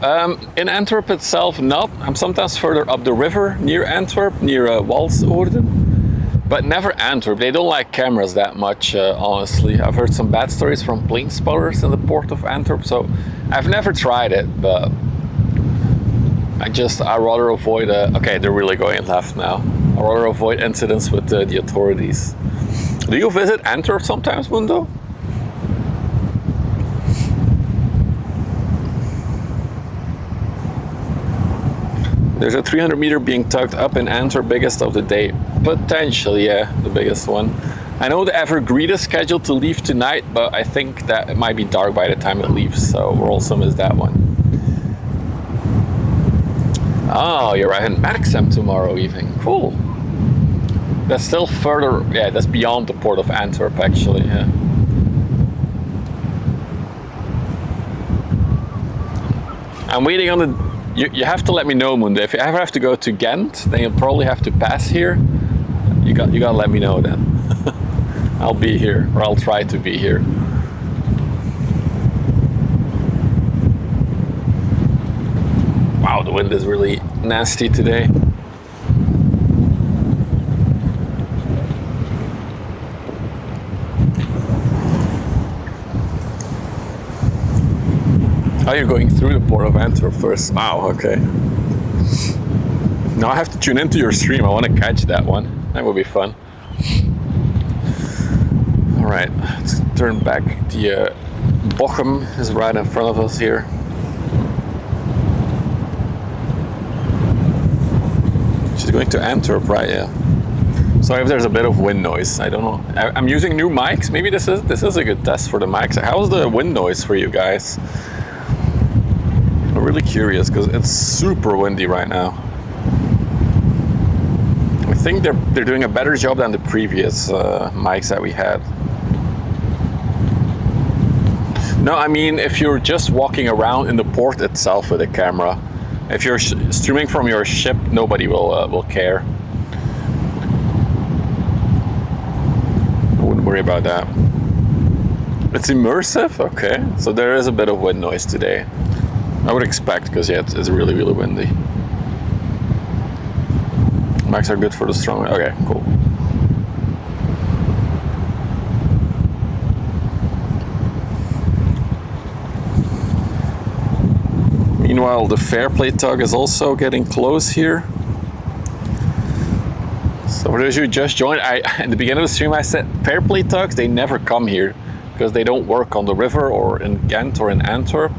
In Antwerp itself, not. I'm sometimes further up the river, near Antwerp, near Walsorden, but never Antwerp. They don't like cameras that much, honestly. I've heard some bad stories from plane spotters in the port of Antwerp, so I've never tried it, but I'd rather avoid, okay, they're really going left now. I'd rather avoid incidents with the authorities. Do you visit Antwerp sometimes, Mundo? There's a 300 meter being tugged up in Antwerp, biggest of the day. Potentially, yeah, the biggest one. I know the Evergreen is scheduled to leave tonight, but I think that it might be dark by the time it leaves, so we'll also miss that one. Oh, you're right in Maxim tomorrow evening. Cool. That's still further, yeah, that's beyond the port of Antwerp, actually, yeah. I'm waiting on the... You have to let me know, Mundo. If you ever have to go to Ghent, then you'll probably have to pass here. You gotta let me know then. I'll be here, or I'll try to be here. Wow, the wind is really nasty today. Oh, you're going through the port of Antwerp first. Wow, okay. Now I have to tune into your stream. I want to catch that one. That would be fun. All right, let's turn back. The Bochum is right in front of us here. She's going to Antwerp, right? Yeah. Sorry if there's a bit of wind noise. I don't know. I'm using new mics. Maybe this is a good test for the mics. How's the wind noise for you guys? I'm really curious because it's super windy right now. I think they're doing a better job than the previous mics that we had. No, I mean if you're just walking around in the port itself with a camera. If you're streaming from your ship, nobody will care. I wouldn't worry about that. It's immersive, okay. So there is a bit of wind noise today. I would expect, because yeah, it's really, really windy. Mics are good for the strong. Okay, cool. Meanwhile, the Fairplay tug is also getting close here. So for those who just joined, in the beginning of the stream I said Fairplay tugs, they never come here because they don't work on the river or in Ghent or in Antwerp.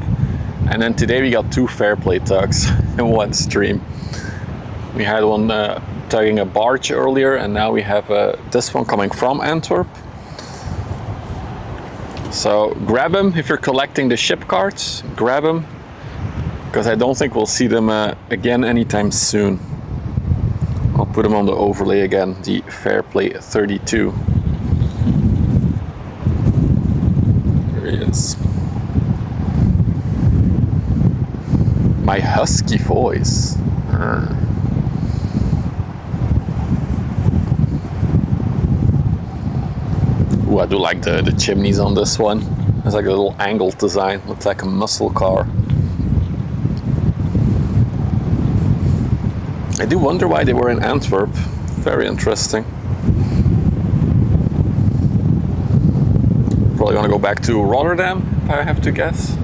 And then today we got 2 Fairplay tugs in one stream. We had one tugging a barge earlier, and now we have this one coming from Antwerp. So grab them if you're collecting the ship cards, grab them, because I don't think we'll see them again anytime soon. I'll put them on the overlay again, the Fairplay 32. There he is. My husky voice. Ooh, I do like the chimneys on this one. It's like a little angled design, looks like a muscle car. I do wonder why they were in Antwerp. Very interesting. Probably gonna go back to Rotterdam, if I have to guess.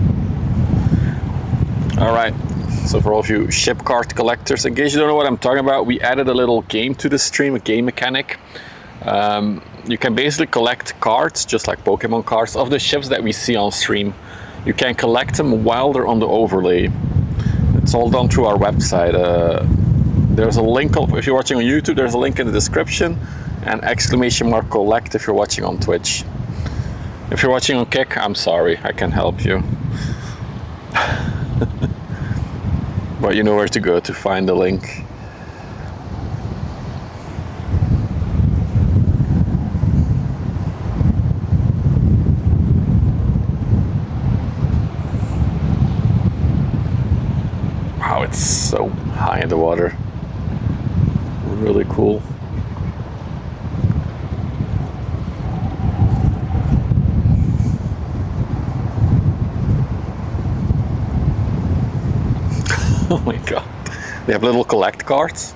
All right, so for all of you ship card collectors, in case you don't know what I'm talking about, we added a little game to the stream, a game mechanic. You can basically collect cards, just like Pokemon cards, of the ships that we see on stream. You can collect them while they're on the overlay. It's all done through our website. There's a link, if you're watching on YouTube, there's a link in the description, and ! collect if you're watching on Twitch. If you're watching on Kick, I'm sorry, I can't help you. But you know where to go to find the link. Wow, it's so high in the water. Really cool. Oh my god. They have little collect cards.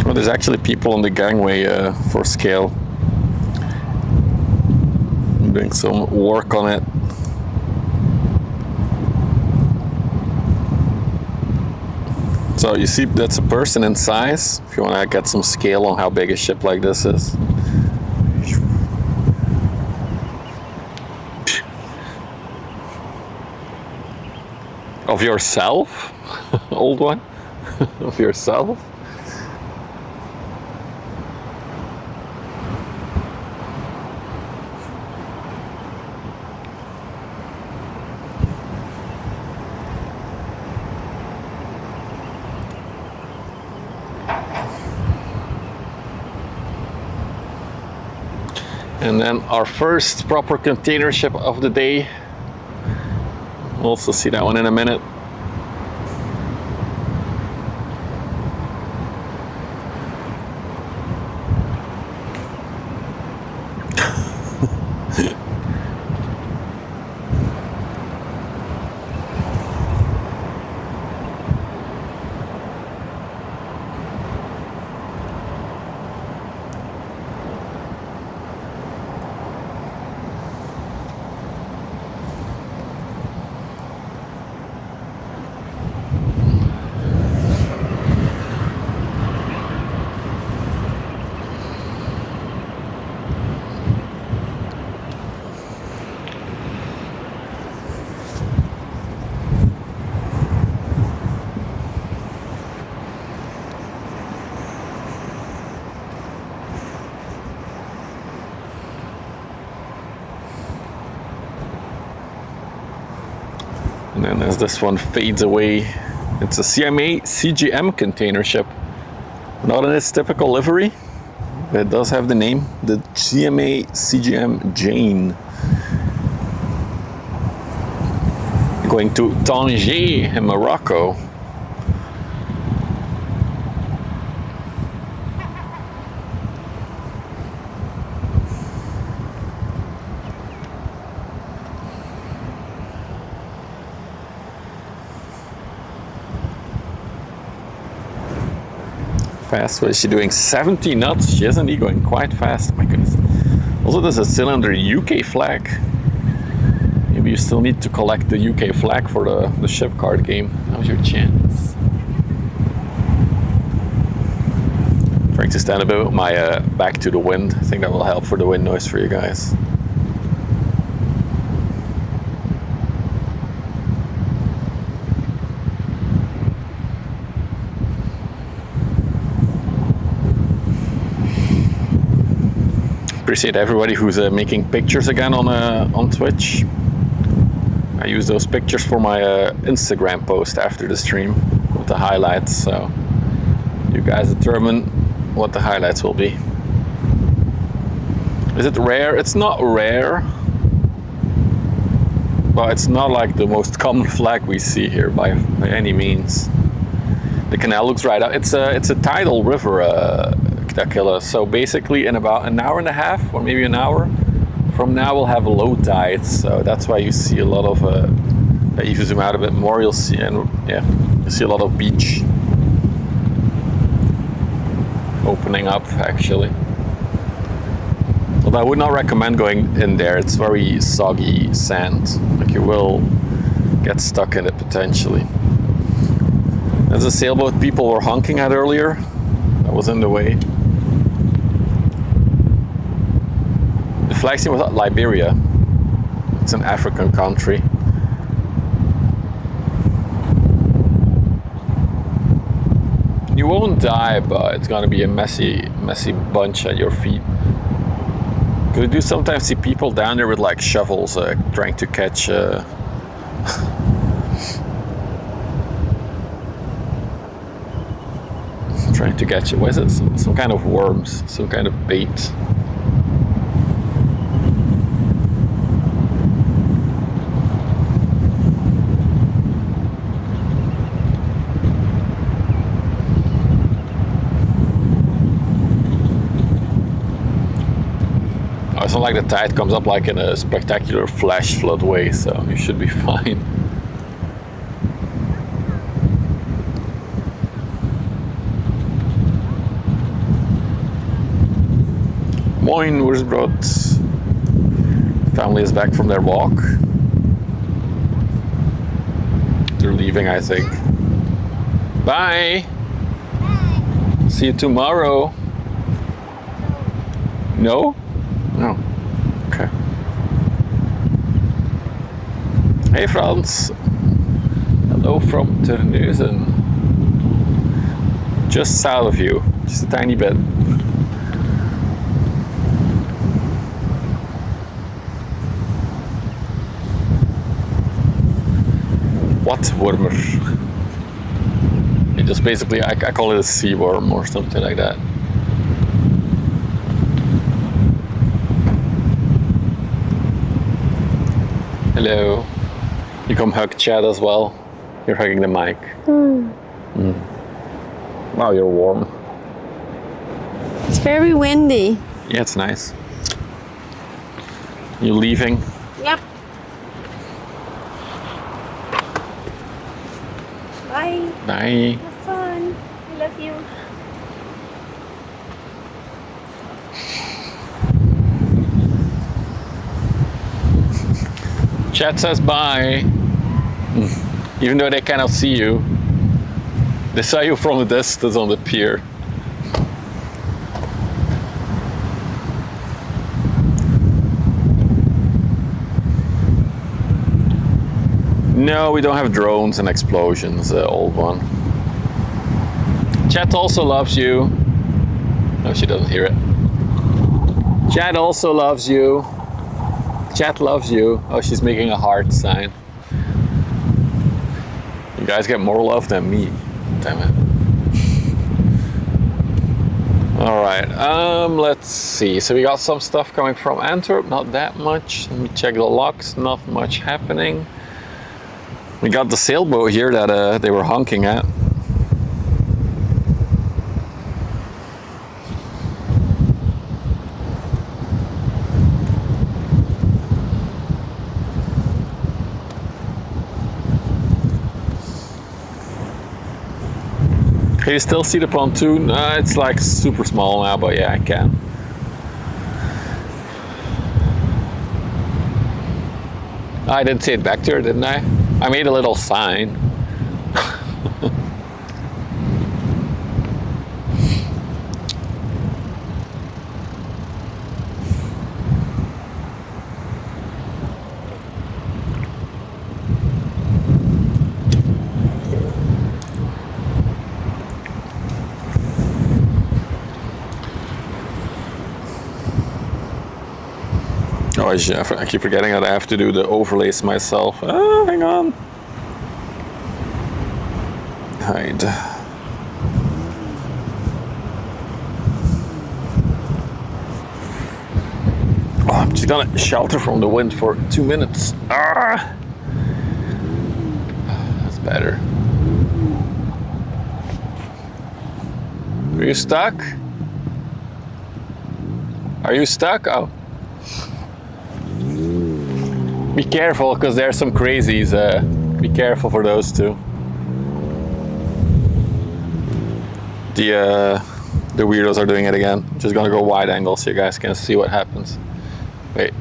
Well, there's actually people on the gangway for scale. Doing some work on it. So you see that's a person in size, if you want to get some scale on how big a ship like this is. Of yourself? Old one? Of yourself? And then our first proper container ship of the day. We'll also see that one in a minute. And then as this one fades away, it's a CMA CGM container ship. Not in its typical livery, but it does have the name, the CMA CGM Jane. Going to Tanger in Morocco. fast. What is she doing? 70 knots? She is indeed going quite fast. My goodness. Also, there's a cylinder UK flag. Maybe you still need to collect the UK flag for the ship card game. Now's your chance. Trying to stand a bit with my back to the wind. I think that will help for the wind noise for you guys. Appreciate everybody who's making pictures again on Twitch. I use those pictures for my Instagram post after the stream with the highlights, so you guys determine what the highlights will be. Is it rare? It's not rare, but it's not like the most common flag we see here by any means. The canal looks right out. It's a tidal river, Dakila. So basically in about an hour and a half, or maybe an hour from now, we'll have low tide. So that's why you see a lot of, if you zoom out a bit more, you'll see, and yeah, you see a lot of beach opening up actually. Although I would not recommend going in there. It's very soggy sand. Like you will get stuck in it potentially. There's a sailboat people were honking at earlier. That was in the way. The flag scene was at Liberia. It's an African country. You won't die, but it's gonna be a messy bunch at your feet. Because we do sometimes see people down there with like shovels trying to catch what is it? Some kind of worms, some kind of bait. It's not like the tide comes up like in a spectacular flash flood way, so you should be fine. Moin, Wursbrot. Family is back from their walk. They're leaving, I think. Bye! Bye. See you tomorrow. No? No. Okay. Hey Frans. Hello from Terneuzen. Just south of you. Just a tiny bit. What wormer? It just basically, I call it a sea worm or something like that. Hello. You come hug Chad as well. You're hugging the mic. Wow, you're warm. It's very windy. Yeah, it's nice. You leaving? Yep. Bye. Bye. Have fun. I love you. Chat says bye. Even though they cannot see you. They saw you from a distance on the pier. No, we don't have drones and explosions, old one. Chat also loves you. No, she doesn't hear it. Chat also loves you. Chat loves you. Oh, she's making a heart sign. You guys get more love than me. Damn it. Alright, let's see. So we got some stuff coming from Antwerp, not that much. Let me check the logs, not much happening. We got the sailboat here that they were honking at. Can you still see the pontoon? It's like super small now, but yeah, I can. I didn't say it back to her, didn't I? I made a little sign. Oh, I keep forgetting that I have to do the overlays myself. Oh, hang on. Hide. Oh, I'm just gonna shelter from the wind for 2 minutes. Ah! That's better. Are you stuck? Are you stuck? Oh. Be careful, because there's some crazies. Be careful for those two. The weirdos are doing it again. Just gonna go wide angle so you guys can see what happens. Wait,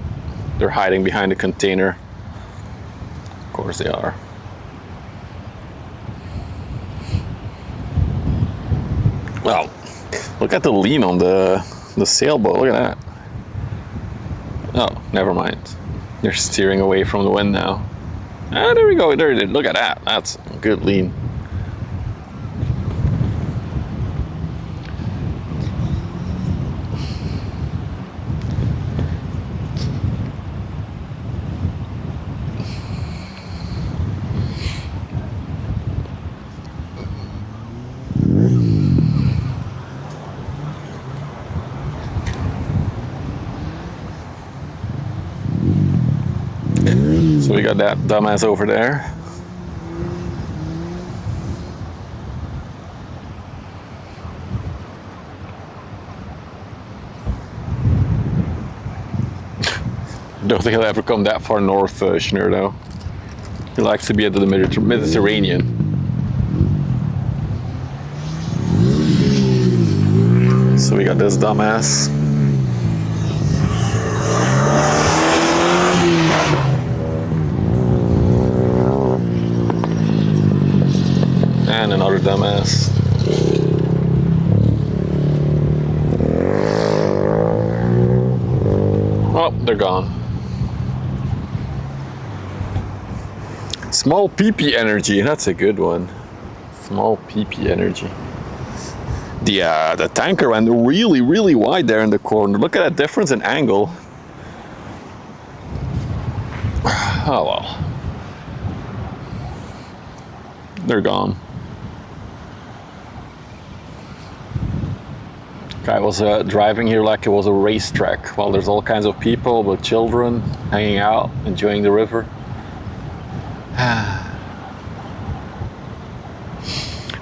they're hiding behind the container. Of course they are. Well, look at the lean on the sailboat. Look at that. Oh, never mind. They're steering away from the wind now. Ah, there we go. There, look at that. That's a good lean. So we got that dumbass over there. Don't think he'll ever come that far north, Schnur, though. He likes to be at the Mediterranean. So we got this dumbass. And another dumbass. Oh, they're gone. Small PP energy, that's a good one. Small PP energy. The tanker went really, really wide there in the corner. Look at that difference in angle. Oh well. They're gone. Guy was driving here like it was a racetrack. Well, there's all kinds of people with children hanging out, enjoying the river.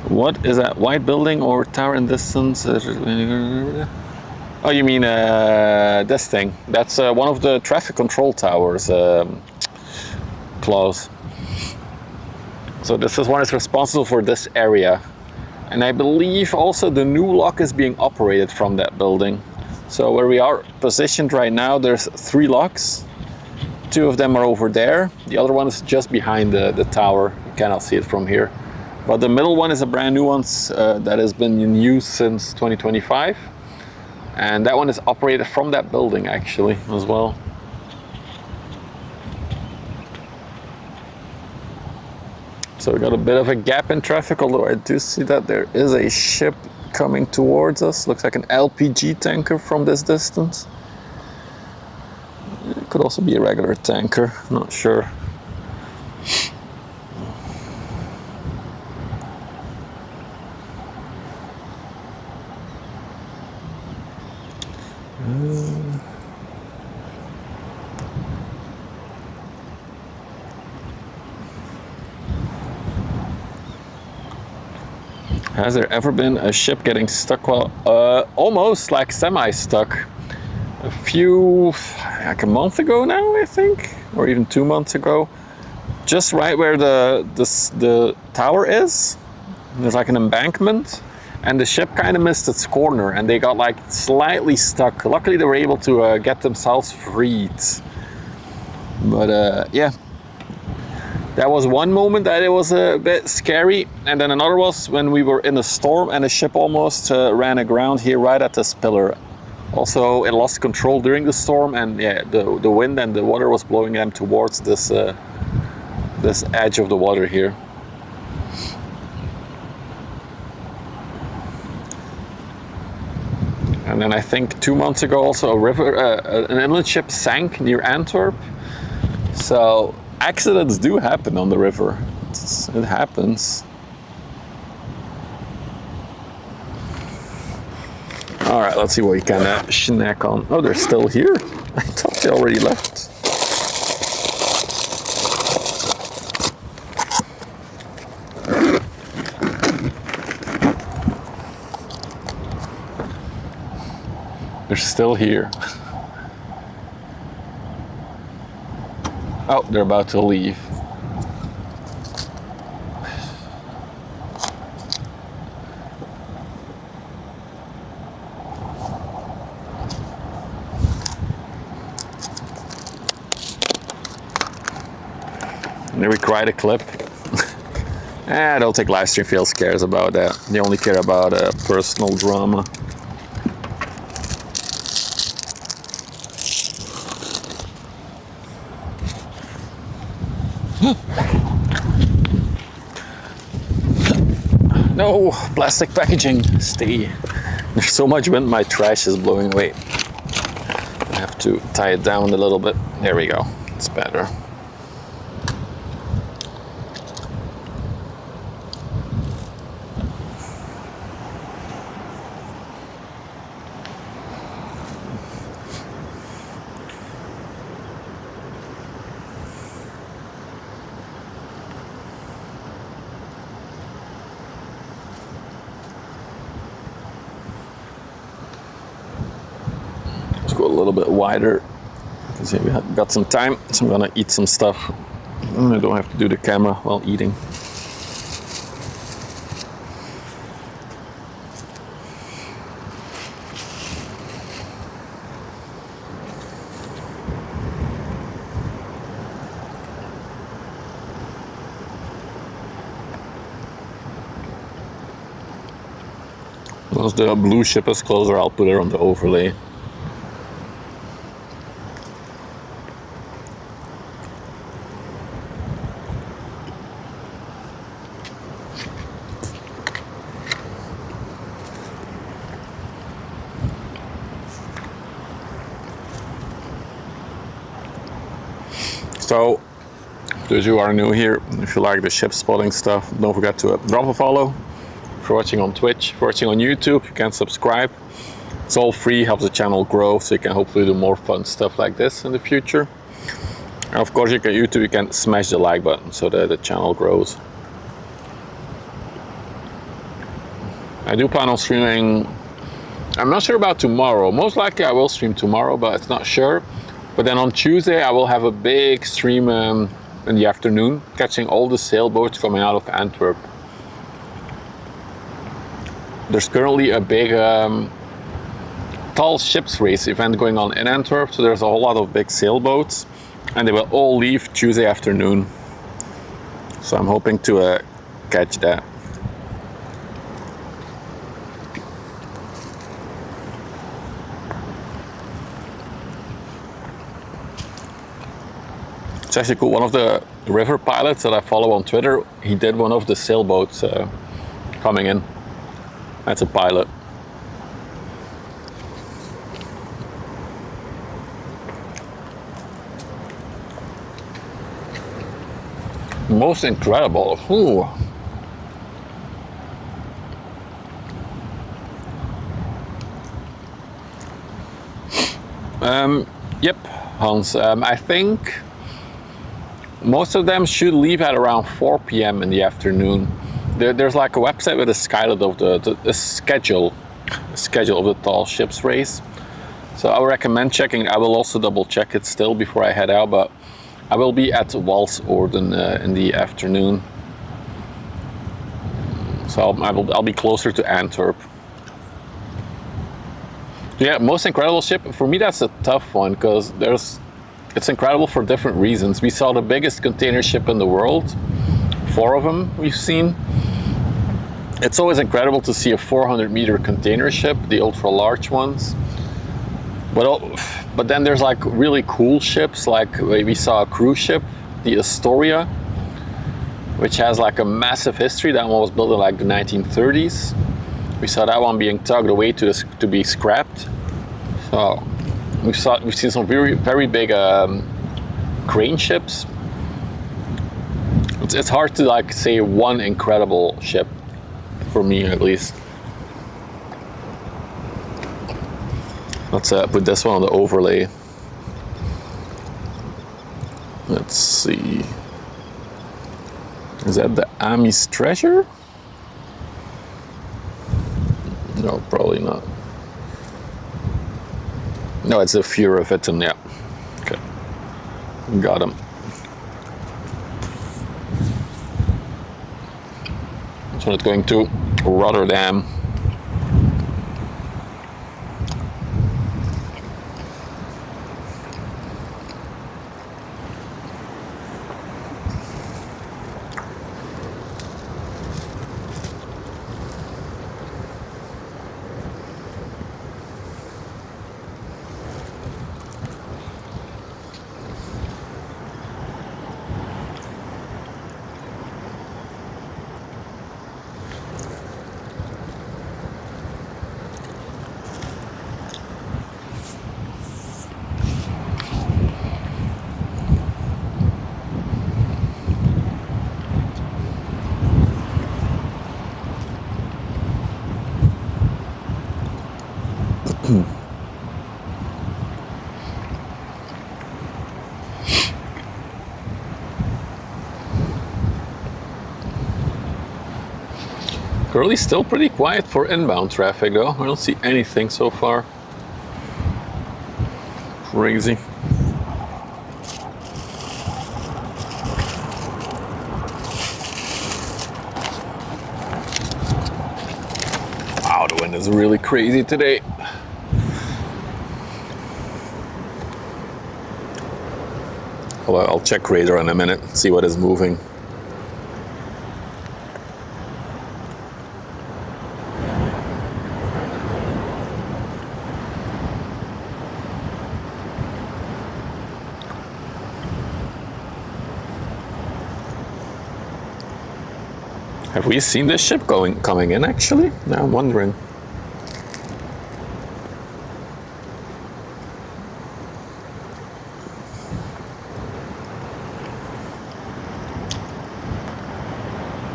What is that white building or tower in distance? Oh, you mean this thing? That's one of the traffic control towers, Klaus. So this is one is responsible for this area. And I believe also the new lock is being operated from that building. So where we are positioned right now, there's 3 locks. 2 of them are over there. The other one is just behind the tower. You cannot see it from here. But the middle one is a brand new one that has been in use since 2025. And that one is operated from that building actually as well. So we got a bit of a gap in traffic, although I do see that there is a ship coming towards us. Looks like an LPG tanker from this distance. It could also be a regular tanker, not sure. Has there ever been a ship getting stuck? Well, almost like semi-stuck. Like a month ago now, I think, or even 2 months ago. Just right where the tower is. There's like an embankment. and the ship kind of missed its corner and they got like slightly stuck. Luckily they were able to get themselves freed. But yeah, that was one moment that it was a bit scary. And then another was when we were in a storm and the ship almost ran aground here right at this pillar. Also, it lost control during the storm, and yeah, the wind and the water was blowing them towards this this edge of the water here. And then I think 2 months ago also an inland ship sank near Antwerp. So accidents do happen on the river. It happens. All right, let's see what we can snack on. Oh, they're still here? I thought they already left. They're still here. Oh, they're about to leave. And there we cried a clip. I don't think livestream feels cares about that. They only care about personal drama. No, plastic packaging, stay. There's so much wind, my trash is blowing away. I have to tie it down a little bit. There we go, it's better. Go a little bit wider because we have got some time, so I'm gonna eat some stuff. I don't have to do the camera while eating. Once the blue ship is closer, I'll put it on the overlay. So, those who are new here, if you like the ship spotting stuff, don't forget to drop a follow. If you're watching on Twitch, if you're watching on YouTube, you can subscribe. It's all free, helps the channel grow, so you can hopefully do more fun stuff like this in the future. And of course, you can smash the like button so that the channel grows. I do plan on streaming. I'm not sure about tomorrow. Most likely I will stream tomorrow, but it's not sure. But then on Tuesday I will have a big stream in the afternoon, catching all the sailboats coming out of Antwerp. There's currently a big tall ships race event going on in Antwerp, so there's a whole lot of big sailboats, and they will all leave Tuesday afternoon. So I'm hoping to catch that. It's actually cool. One of the river pilots that I follow on Twitter, he did one of the sailboats coming in. That's a pilot. Most incredible. Ooh. Yep, Hans. I think most of them should leave at around 4 p.m. in the afternoon. There's like a website with a skyline of the schedule of the tall ships race. So I would recommend checking. I will also double check it still before I head out, but I will be at Walsorden in the afternoon. So I'll be closer to Antwerp. Yeah, most incredible ship. For me, that's a tough one because it's incredible for different reasons. We saw the biggest container ship in the world. 4 of them we've seen. It's always incredible to see a 400-meter container ship, the ultra-large ones. But then there's like really cool ships, like we saw a cruise ship, the Astoria, which has like a massive history. That one was built in like the 1930s. We saw that one being tugged away to be scrapped. So we've seen some very big crane ships. It's hard to like say one incredible ship, for me at least. Let's put this one on the overlay. Let's see. Is that the Ami's treasure? No, probably not. No, it's a Furovitten, yeah. Okay, got him. So it's going to Rotterdam. Currently still pretty quiet for inbound traffic though. I don't see anything so far. Crazy. Wow, the wind is really crazy today. Well, I'll check radar in a minute, see what is moving. Have we seen this ship coming in actually? Now I'm wondering.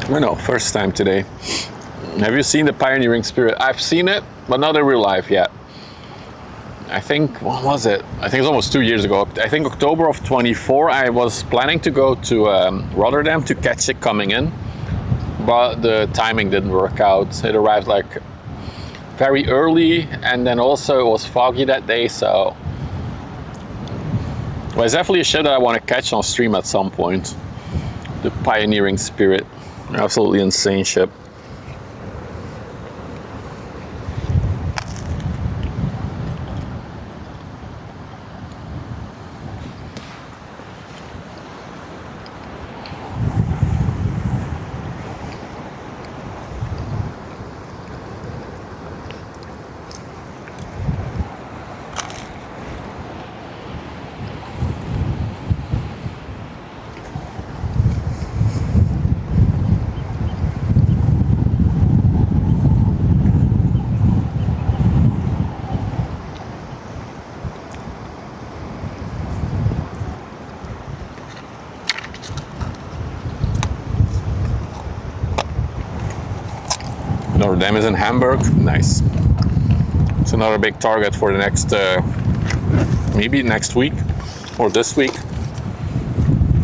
No, first time today. Have you seen the Pioneering Spirit? I've seen it, but not in real life yet. I think, what was it? I think it's almost 2 years ago. I think October of 24, I was planning to go to Rotterdam to catch it coming in. But the timing didn't work out. It arrived like very early, and then also it was foggy that day, so well, it's definitely a ship that I want to catch on stream at some point. The Pioneering Spirit, absolutely insane ship. Rotterdam is in Hamburg. Nice. It's another big target for the next, maybe next week or this week.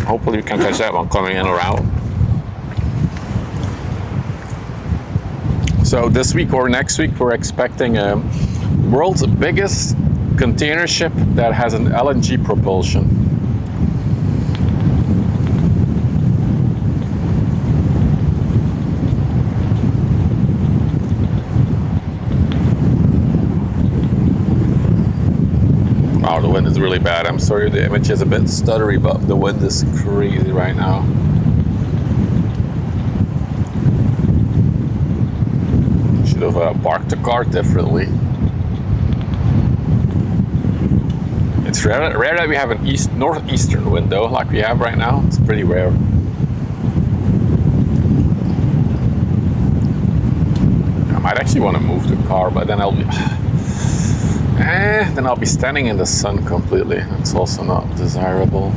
Hopefully we can catch that one coming in or out. So this week or next week we're expecting world's biggest container ship that has an LNG propulsion. really bad. I'm sorry the image is a bit stuttery, but the wind is crazy right now. Should have parked the car differently. It's rare that we have an northeastern wind though, like we have right now. It's pretty rare. I might actually want to move the car, but then I'll be standing in the sun completely. That's also not desirable.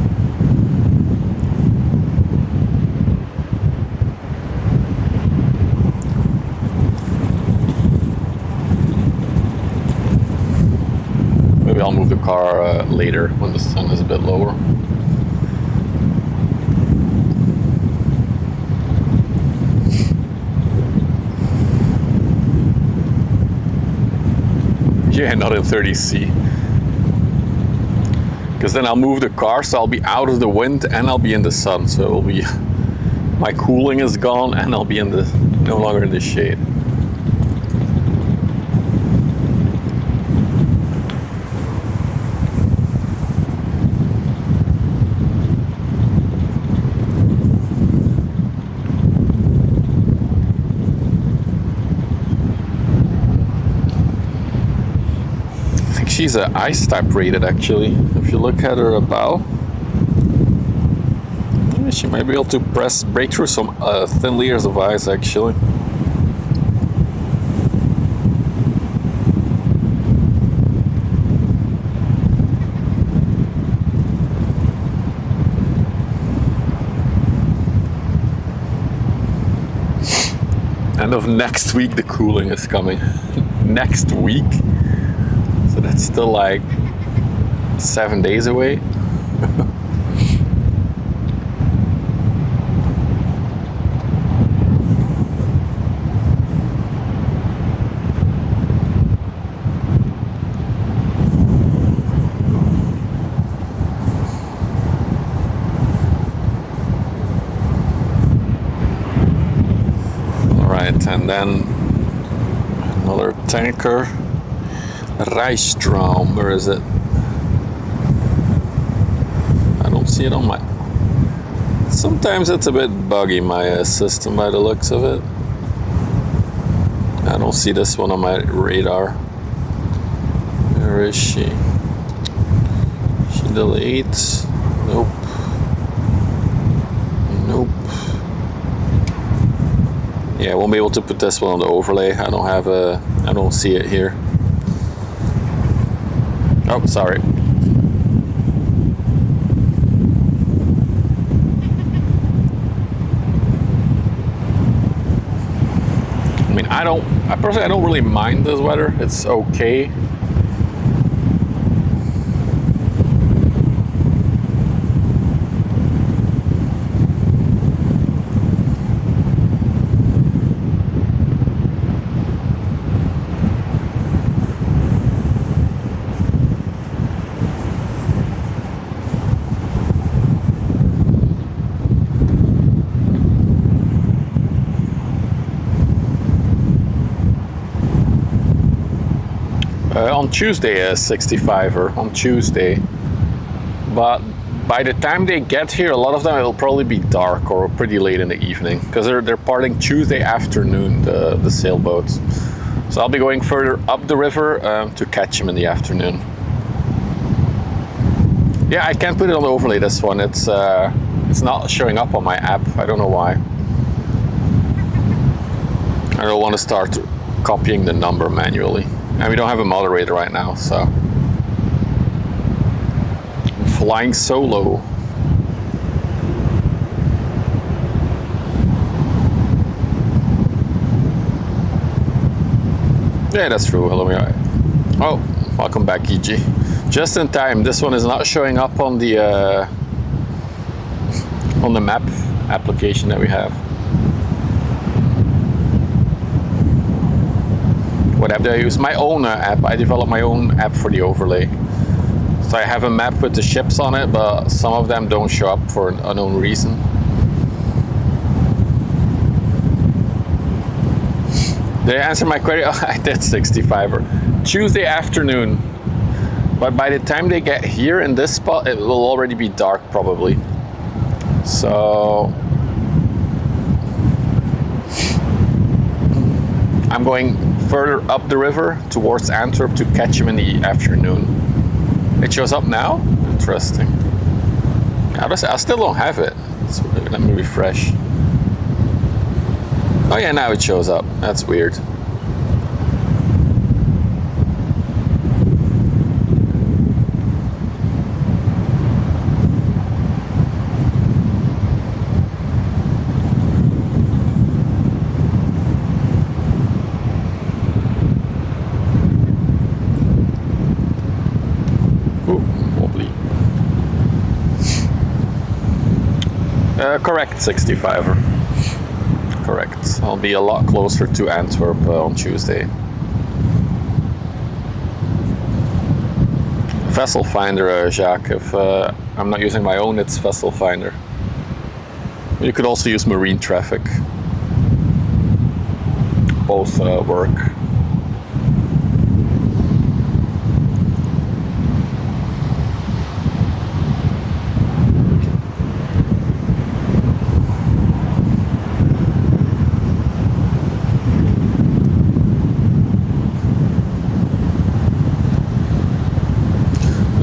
Maybe I'll move the car later when the sun is a bit lower. Yeah, not in 30C. Because then I'll move the car, so I'll be out of the wind and I'll be in the sun. So it'll be, my cooling is gone and I'll be in the, no longer in the shade. She's an ice type rated actually. If you look at her bow, she might be able to break through some thin layers of ice actually. End of next week the cooling is coming. Next week? So that's still like 7 days away. All right, and then another tanker. Rijstroom, where is it? I don't see it on my... Sometimes it's a bit buggy, my system, by the looks of it. I don't see this one on my radar. Where is she? She delayed? Nope. Nope. Yeah, I won't be able to put this one on the overlay. I don't see it here. Oh, sorry. I mean, I personally don't really mind this weather. It's okay. On Tuesday, a 65er on Tuesday, but by the time they get here, a lot of them it'll probably be dark or pretty late in the evening because they're parting Tuesday afternoon, the sailboats. So I'll be going further up the river to catch them in the afternoon. Yeah, I can't put it on the overlay. This one, it's not showing up on my app. I don't know why. I don't want to start copying the number manually. And we don't have a moderator right now, so I'm flying solo. Yeah, that's true. Hello, oh, welcome back, EG. Just in time. This one is not showing up on the map application that we have. What app do I use? My own app. I developed my own app for the overlay. So I have a map with the ships on it, but some of them don't show up for an unknown reason. Did I answer my query? Oh, I did 65er. Tuesday afternoon. But by the time they get here in this spot, it will already be dark probably. So I'm going further up the river towards Antwerp to catch him in the afternoon. It shows up now? Interesting. I still don't have it. Let me refresh. Oh yeah, now it shows up. That's weird. Correct, 65er. Correct. I'll be a lot closer to Antwerp on Tuesday. Vessel finder, Jacques. If I'm not using my own, it's vessel finder. You could also use marine traffic. Both work.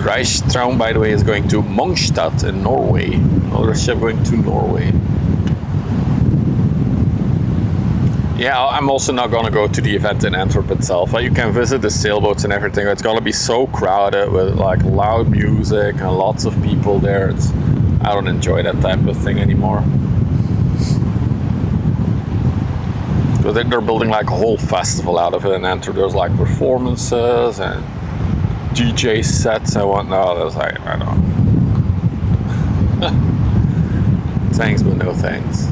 Reichstraum, by the way, is going to Mongstad in Norway. Another ship going to Norway. Yeah, I'm also not going to go to the event in Antwerp itself. You can visit the sailboats and everything. It's going to be so crowded with like loud music and lots of people there. I don't enjoy that type of thing anymore. Because they're building like a whole festival out of it in Antwerp. There's like performances and DJ sets and whatnot. I was like, I don't know. Thanks, but no thanks.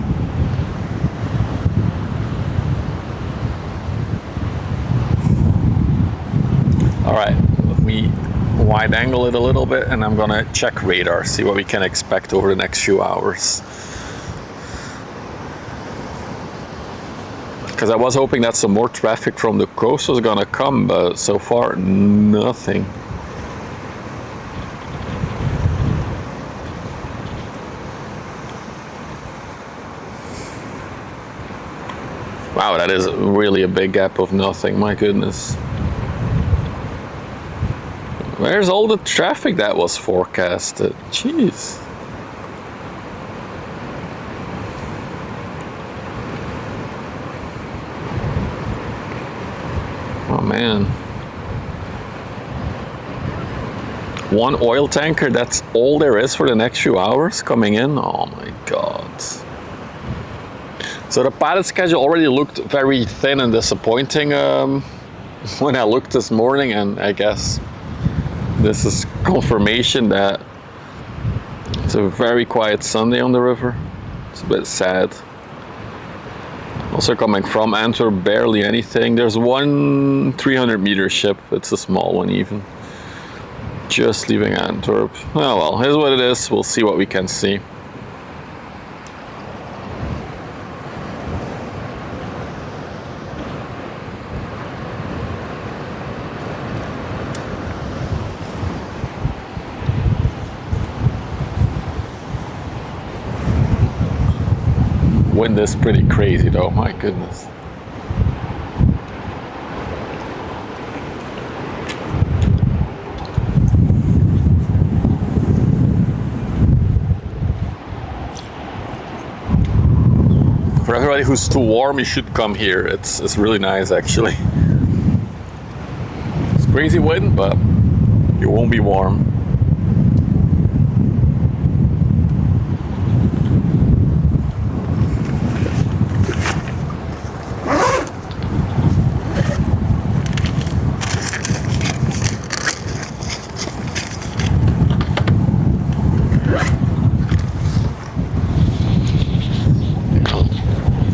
Alright, let me wide angle it a little bit and I'm gonna check radar, see what we can expect over the next few hours. Because I was hoping that some more traffic from the coast was gonna come, but so far, nothing. Wow, that is really a big gap of nothing, my goodness. Where's all the traffic that was forecasted? Jeez. Oh man. One oil tanker, that's all there is for the next few hours coming in? Oh my god. So the pilot schedule already looked very thin and disappointing when I looked this morning, and I guess this is confirmation that it's a very quiet Sunday on the river. It's a bit sad. Also coming from Antwerp, barely anything. There's one 300-meter ship. It's a small one even. Just leaving Antwerp. Oh well, here's what it is. We'll see what we can see. Wind is pretty crazy though, my goodness. For everybody who's too warm, you should come here. It's really nice actually. It's crazy wind, but you won't be warm.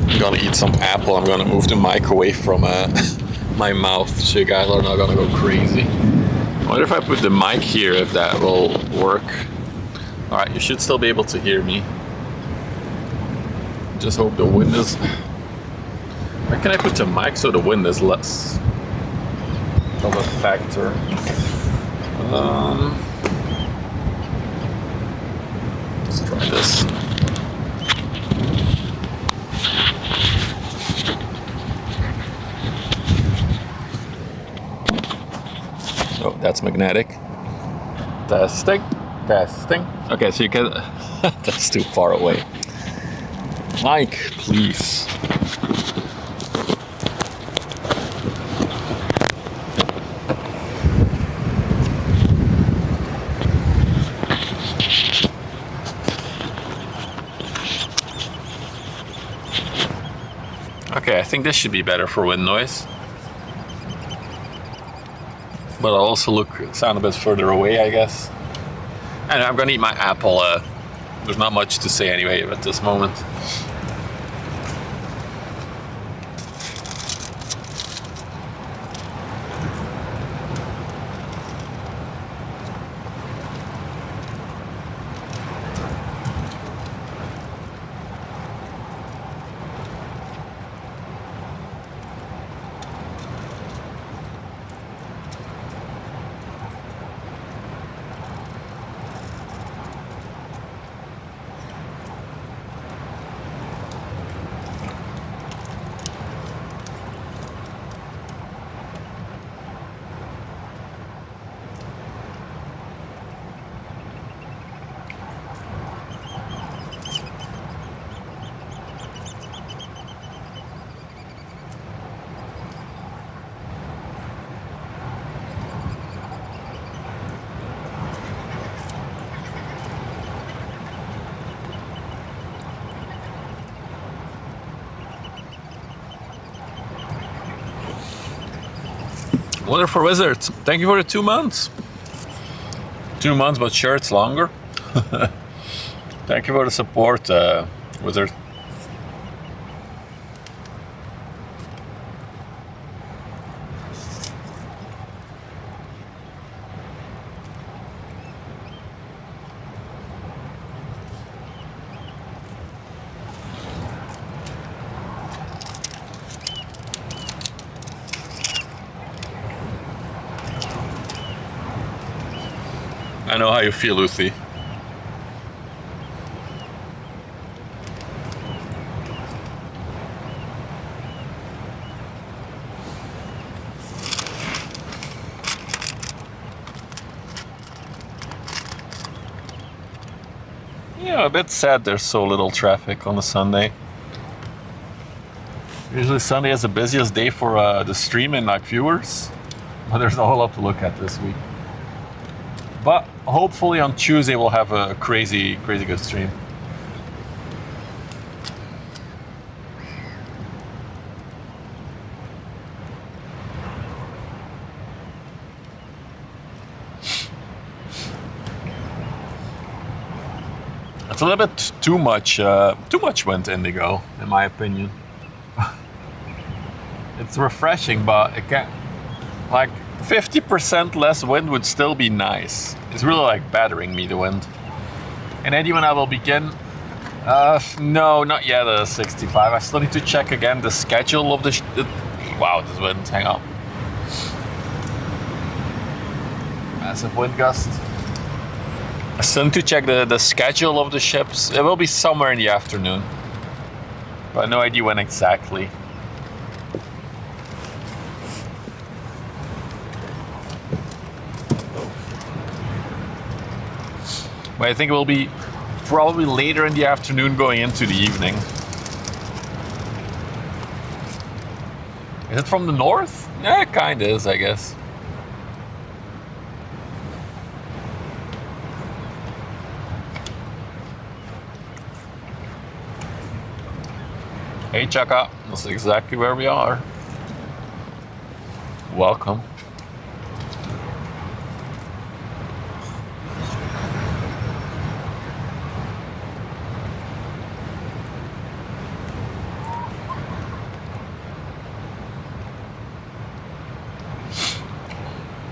I'm gonna eat some apple. I'm gonna move the mic away from my mouth so you guys are not gonna go crazy. I wonder if I put the mic here, if that will work. Alright, you should still be able to hear me. Just hope the wind is... Where can I put the mic so the wind is less of a factor? Let's try this. Oh, that's magnetic. Testing. Testing. Okay, so you can... That's too far away. Mike, please. Okay, I think this should be better for wind noise. But I'll also sound a bit further away, I guess. And I'm gonna eat my apple. There's not much to say anyway at this moment. Wonderful Wizards, thank you for the 2 months. 2 months, but sure, it's longer. Thank you for the support, Wizard. I know how you feel, Lucy. Yeah, a bit sad there's so little traffic on a Sunday. Usually Sunday is the busiest day for the stream and like viewers, but there's a whole lot to look at this week. But hopefully on Tuesday we'll have a crazy good stream. It's a little bit too much wind indigo, in my opinion. It's refreshing, but it can't, like 50% less wind would still be nice. It's really like battering me, the wind. And Eddie, when I will begin, no, not yet 65. I still need to check again the schedule of the wow, this wind, hang on. Massive wind gust. I still need to check the schedule of the ships. It will be somewhere in the afternoon, but no idea when exactly. But I think it will be probably later in the afternoon going into the evening. Is it from the north? Yeah, it kind of is, I guess. Hey Chaka, that's exactly where we are. Welcome.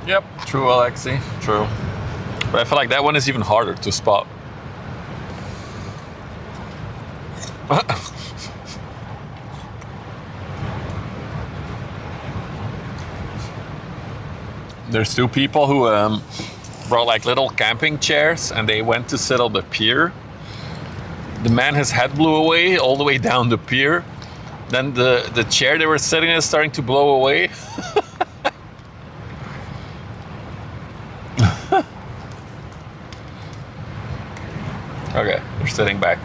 Yep, true, Alexi, true. But I feel like that one is even harder to spot. There's two people who brought like little camping chairs and they went to sit on the pier. The man, his head blew away all the way down the pier. Then the chair they were sitting in is starting to blow away. Okay, they're sitting back.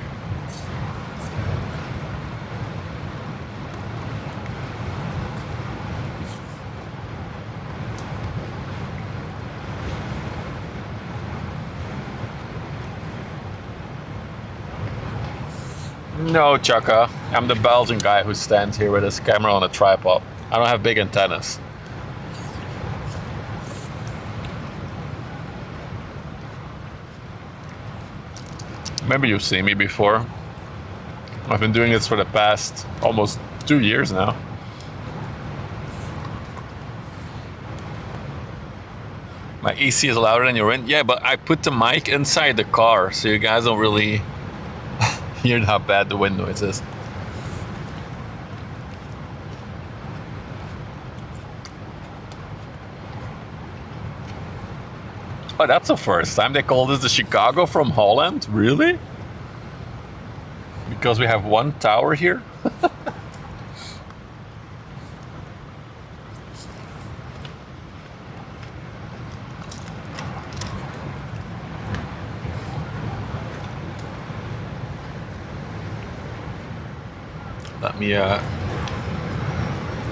No, Chaka. I'm the Belgian guy who stands here with his camera on a tripod. I don't have big antennas. Maybe you've seen me before. I've been doing this for the past almost 2 years now. My AC is louder than your wind. Yeah, but I put the mic inside the car, so you guys don't really hear how bad the wind noise is. Oh, that's the first time they call this the Chicago from Holland? Really? Because we have one tower here? Let me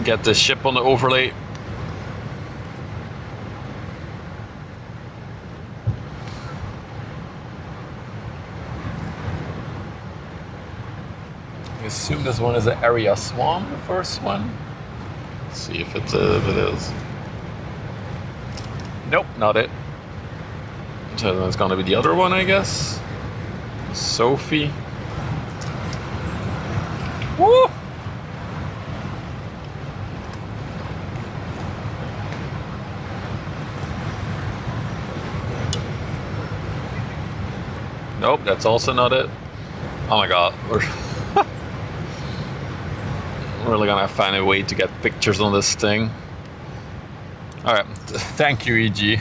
get the ship on the overlay. I assume this one is an area swan, the first one. Let's see if it is. Nope, not it. So then it's gonna be the other one, I guess. Sophie. Woo! Nope, that's also not it. Oh my god, we're really gonna find a way to get pictures on this thing. Alright, thank you, EG.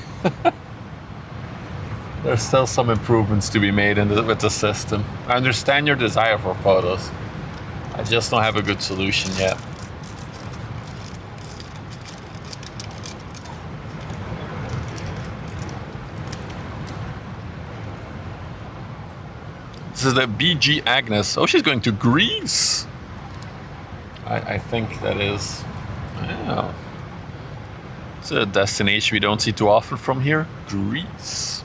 There's still some improvements to be made with the system. I understand your desire for photos. I just don't have a good solution yet. This is the BG Agnes. Oh, she's going to Greece. I think that is. Wow. It's a destination we don't see too often from here. Greece.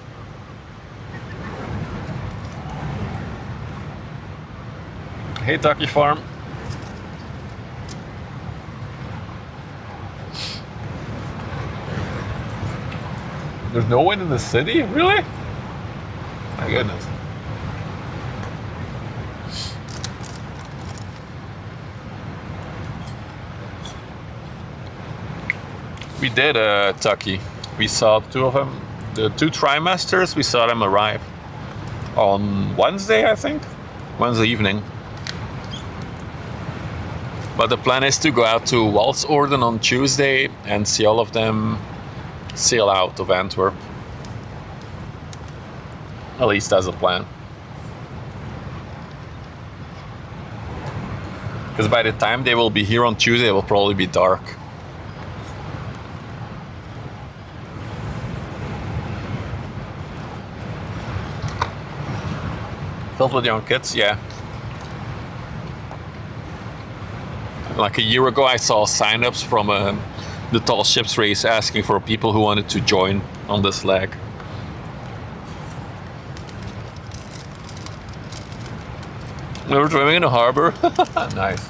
Hey, Ducky Farm. There's no wind in the city? Really? My goodness. We did, Tucky. We saw two of them. The two trimesters, we saw them arrive on Wednesday, I think. Wednesday evening. But the plan is to go out to Walsorden on Tuesday and see all of them sail out of Antwerp. At least that's the plan. Because by the time they will be here on Tuesday, it will probably be dark. Filled with young kids, yeah. Like a year ago, I saw sign-ups from the tall ships race asking for people who wanted to join on this leg. We were swimming in the harbor. Nice.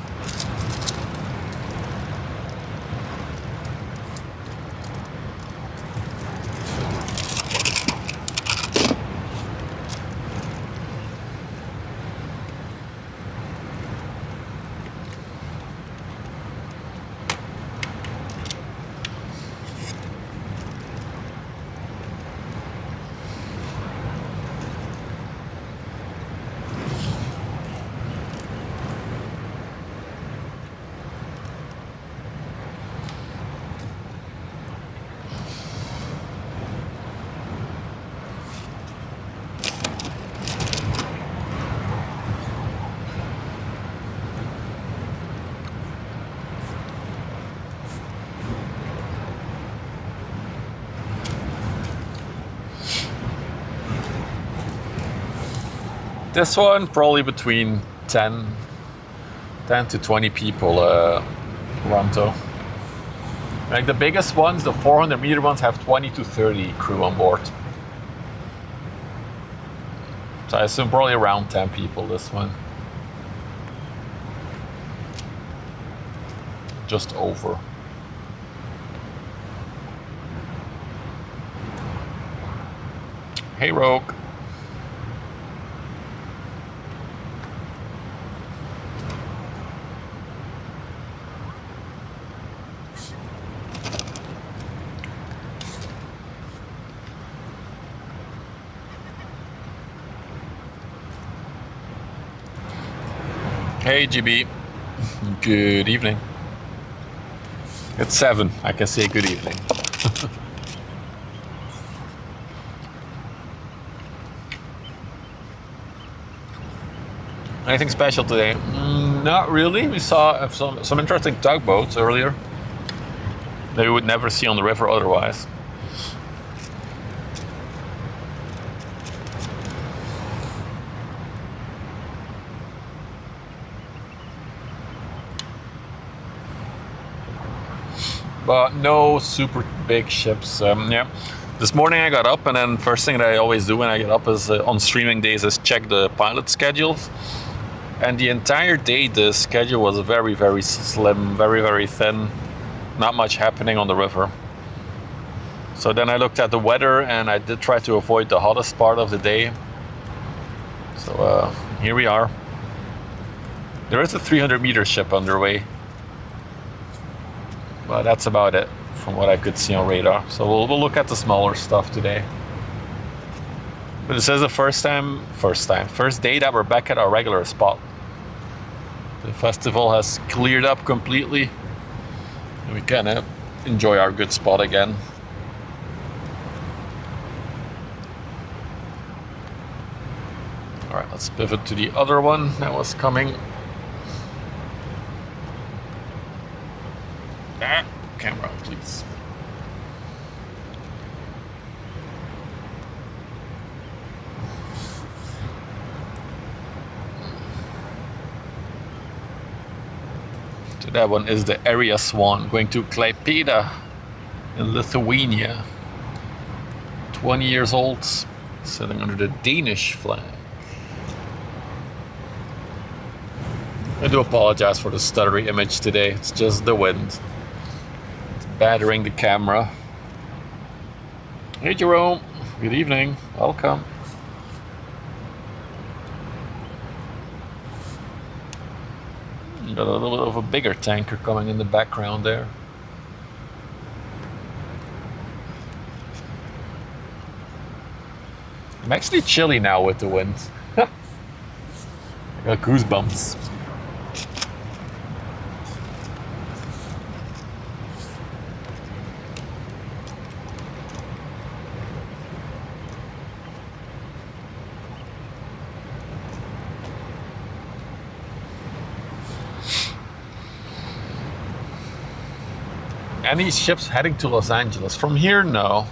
this one, probably between 10 to 20 people, Ronto. Like the biggest ones, the 400 meter ones, have 20 to 30 crew on board. So I assume probably around 10 people, this one. Just over. Hey, Rogue. Hey, GB. Good evening. It's 7. I can say good evening. Anything special today? Not really. We saw some interesting tugboats earlier that we would never see on the river otherwise. But no super big ships. Yeah. This morning I got up, and then first thing that I always do when I get up is on streaming days is check the pilot schedules. And the entire day the schedule was very, very slim, very, very thin. Not much happening on the river. So then I looked at the weather, and I did try to avoid the hottest part of the day. So here we are. There is a 300 meter ship underway. But that's about it from what I could see on radar. So we'll look at the smaller stuff today. But this is the first day that we're back at our regular spot. The festival has cleared up completely, and we can enjoy our good spot again. All right, let's pivot to the other one that was coming. Camera, please. So that one is the Area Swan going to Klaipėda in Lithuania. 20 years old, sitting under the Danish flag. I do apologize for the stuttery image today. It's just the wind. Battering the camera. Hey Jerome, good evening, welcome. Got a little bit of a bigger tanker coming in the background there. I'm actually chilly now with the wind. I got goosebumps. Any ships heading to Los Angeles? From here, no.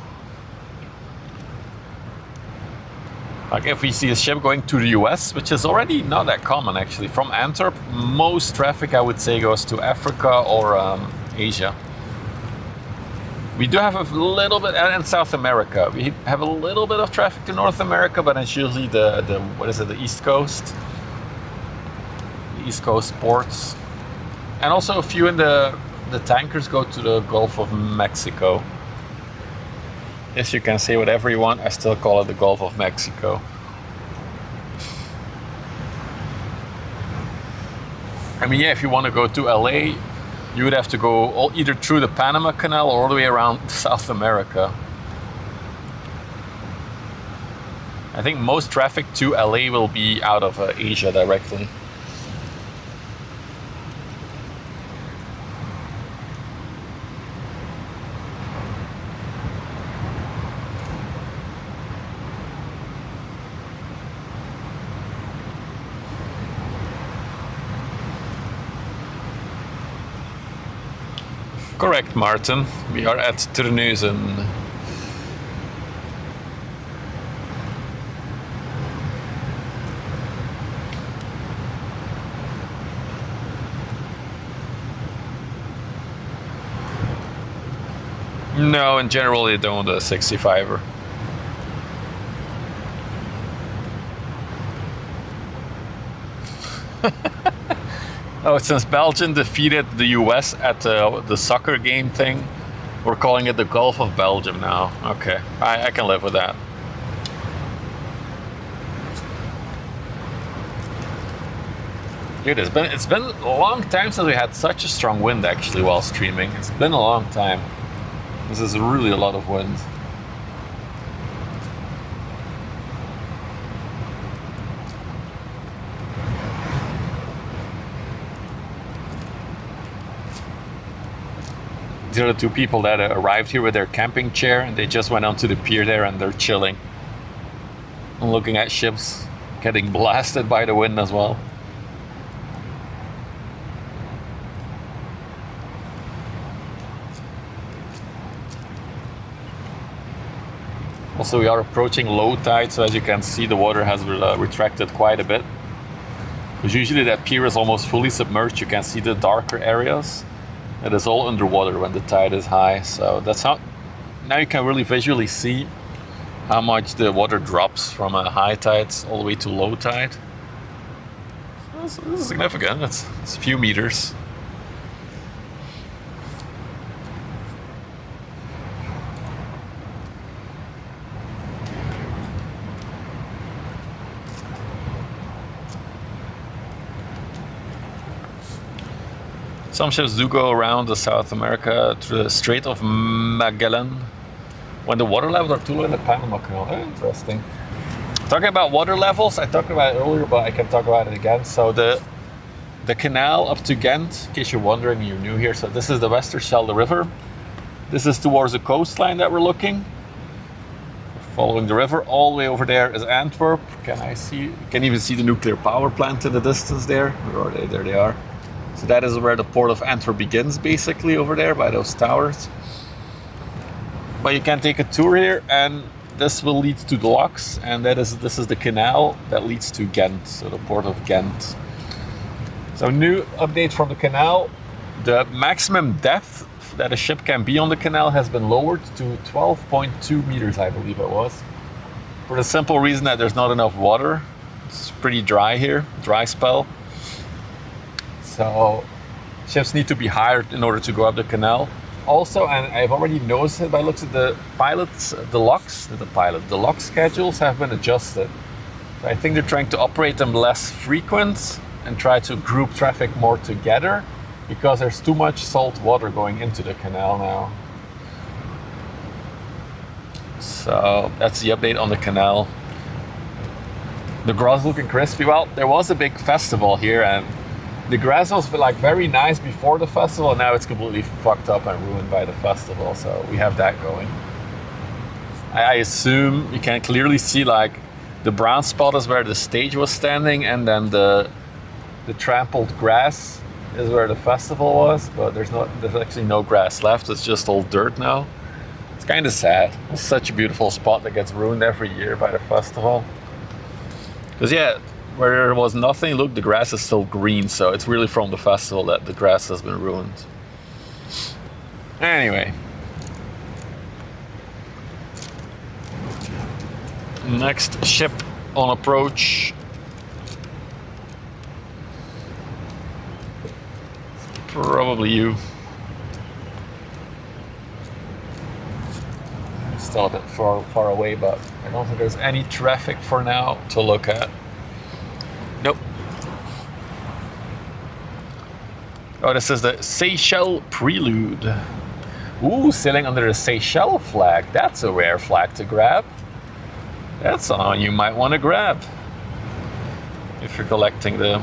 Like if we see a ship going to the US, which is already not that common actually. From Antwerp, most traffic I would say goes to Africa or Asia. We do have a little bit, and South America. We have a little bit of traffic to North America, but it's usually the East Coast. The East Coast ports. And also a few in the tankers go to the Gulf of Mexico. Yes, you can say whatever you want. I still call it the Gulf of Mexico. I mean, yeah, if you want to go to LA, you would have to go either through the Panama Canal or all the way around South America. I think most traffic to LA will be out of Asia directly. Correct, Martin. We are at Terneuzen. No, in general they don't, the 65er. Oh, since Belgium defeated the US at the soccer game thing, we're calling it the Gulf of Belgium now. Okay, I can live with that. Dude, it's been a long time since we had such a strong wind actually while streaming. It's been a long time. This is really a lot of wind. These are the two people that arrived here with their camping chair, and they just went onto the pier there and they're chilling and looking at ships getting blasted by the wind as well. Also, we are approaching low tide, so as you can see, the water has retracted quite a bit. Because usually that pier is almost fully submerged. You can see the darker areas. It is all underwater when the tide is high. So that's how, now you can really visually see how much the water drops from high tides all the way to low tide. This is significant. It's a few meters. Some ships do go around the South America through the Strait of Magellan when the water levels are too low in the Panama Canal. Oh, interesting. Talking about water levels, I talked about it earlier, but I can talk about it again. So the canal up to Ghent, in case you're wondering, you're new here. So this is the Westerschelde River. This is towards the coastline that we're looking. Following the river, all the way over there is Antwerp. You can even see the nuclear power plant in the distance there. Where are they? There they are. So that is where the port of Antwerp begins, basically, over there by those towers. But you can take a tour here, and this will lead to the locks, and this is the canal that leads to Ghent, so the port of Ghent. So new update from the canal. The maximum depth that a ship can be on the canal has been lowered to 12.2 meters, I believe it was. For the simple reason that there's not enough water. It's pretty dry here, dry spell. So ships need to be higher in order to go up the canal. Also, and I've already noticed it by looks at the pilots, the lock schedules have been adjusted. So I think they're trying to operate them less frequent and try to group traffic more together because there's too much salt water going into the canal now. So that's the update on the canal. The grass is looking crispy. Well, there was a big festival here, and the grass was like very nice before the festival, and now it's completely fucked up and ruined by the festival. So we have that going. I assume you can clearly see like the brown spot is where the stage was standing, and then the trampled grass is where the festival was. But there's actually no grass left. It's just all dirt now. It's kind of sad. It's such a beautiful spot that gets ruined every year by the festival. Because yeah, where there was nothing, look, the grass is still green, so it's really from the festival that the grass has been ruined. Anyway. Next ship on approach. Probably you. Still a bit far away, but I don't think there's any traffic for now to look at. Nope. Oh, this is the Seychelles Prelude. Ooh, sailing under the Seychelles flag. That's a rare flag to grab. That's one you might want to grab if you're collecting them.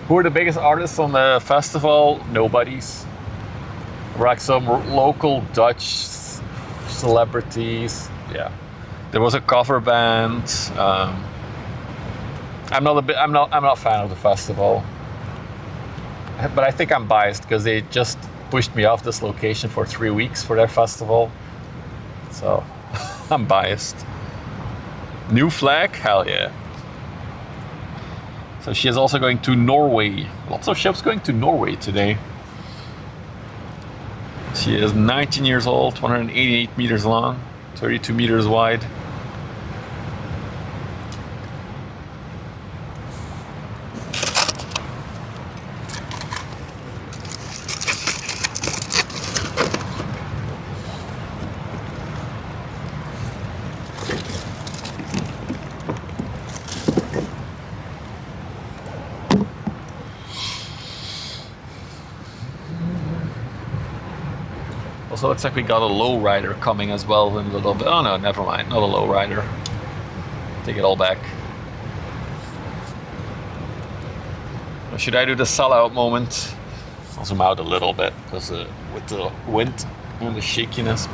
Who are the biggest artists on the festival? Nobody's. Like some local Dutch celebrities. Yeah, there was a cover band. I'm not a fan of the festival, but I think I'm biased because they just pushed me off this location for 3 weeks for their festival, so I'm biased. New flag, hell yeah. So she is also going to Norway. Lots of ships going to Norway today. She is 19 years old, 188 meters long, 32 meters wide. Also looks like we got a low rider coming as well in a little bit. Oh no, never mind, not a low rider. Take it all back. Or should I do the sellout moment? I'll zoom out a little bit because with the wind and the shakiness.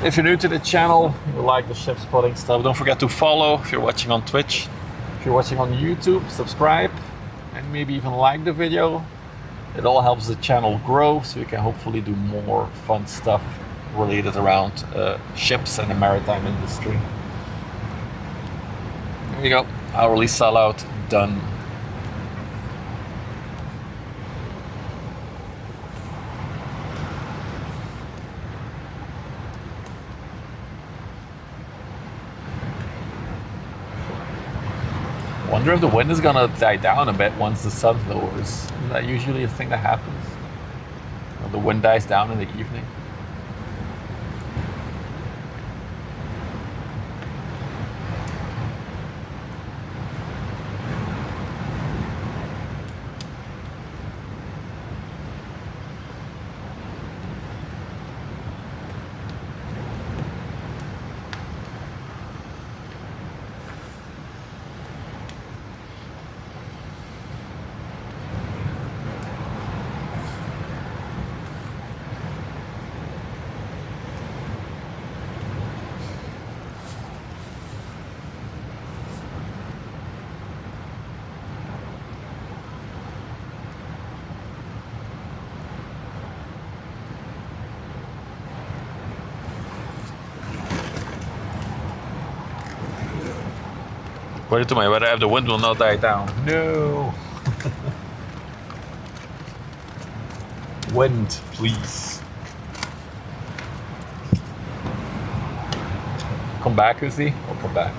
If you're new to the channel, you like the ship spotting stuff, don't forget to follow if you're watching on Twitch. If you're watching on YouTube, subscribe and maybe even like the video. It all helps the channel grow, so we can hopefully do more fun stuff related around ships and the maritime industry. There you go, hourly sellout done. I wonder if the wind is gonna die down a bit once the sun lowers. Isn't that usually a thing that happens? Or the wind dies down in the evening. According to my weather app, the wind will not die down. No! Wind, please. Come back, Uzi. Or come back.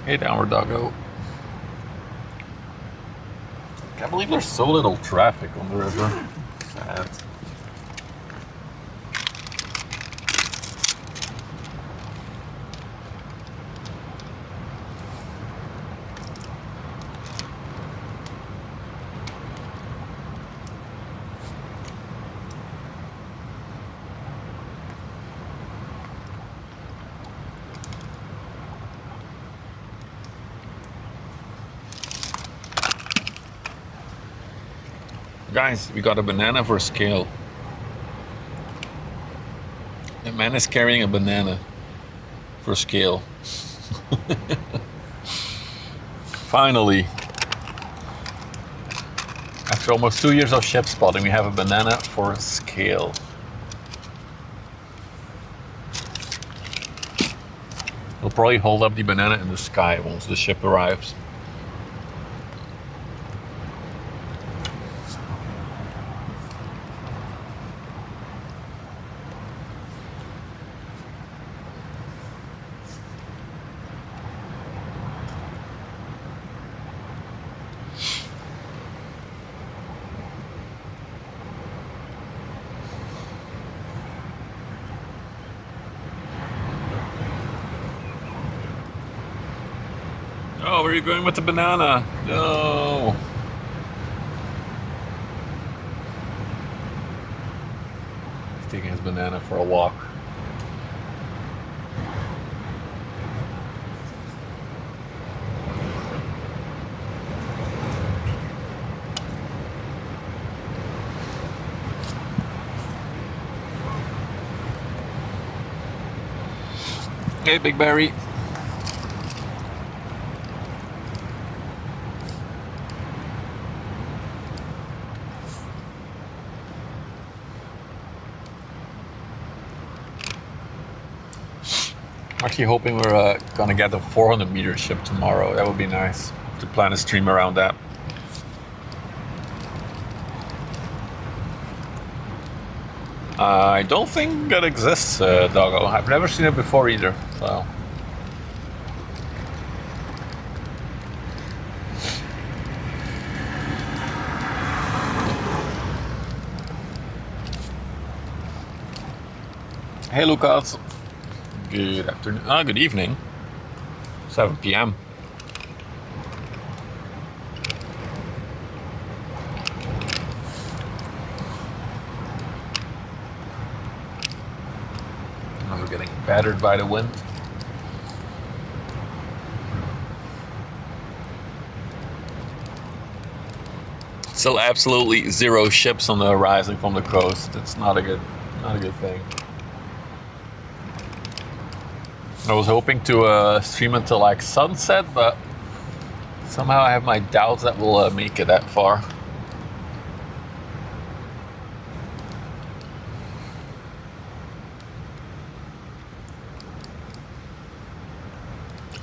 Hey, downward doggo. Can't believe there's so little traffic on the river. Sad. Guys, we got a banana for scale. A man is carrying a banana for scale. Finally, after almost 2 years of ship spotting, we have a banana for scale. We'll probably hold up the banana in the sky once the ship arrives. where are you going with the banana? No. He's taking his banana for a walk. Hey, Big Barry. I'm actually hoping we're gonna get a 400-meter ship tomorrow. That would be nice to plan a stream around that. I don't think that exists, Doggo. I've never seen it before either. So. Hey, Lucas. Good afternoon. Good evening. 7 p.m. We're getting battered by the wind. Still absolutely zero ships on the horizon from the coast. It's not a good thing. I was hoping to stream until like sunset, but somehow I have my doubts that we'll make it that far.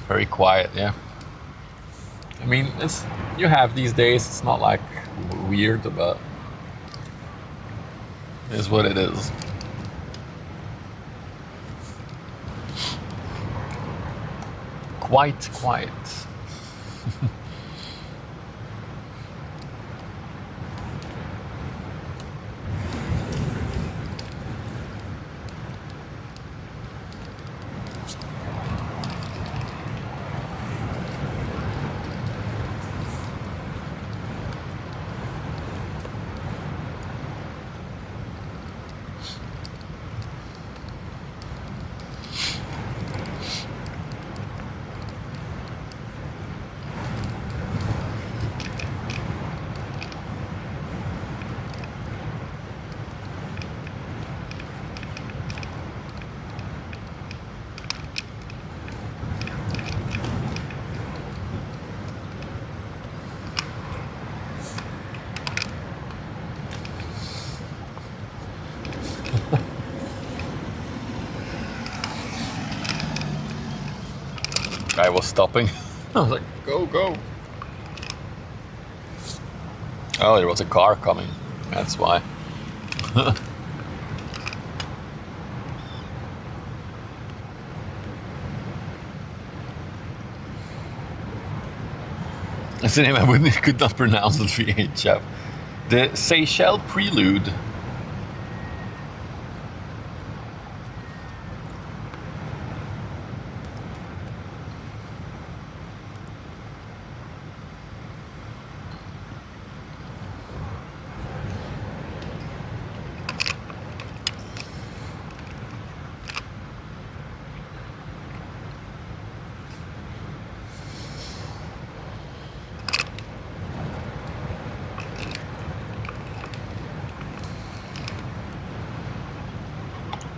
Very quiet, yeah. I mean, you have these days. It's not like weird, but it is what it is. Quite quiet. Guy was stopping. I was like, go, go. Oh, there was a car coming. That's why. That's the name I could not pronounce it, VHF. The Seychelles Prelude.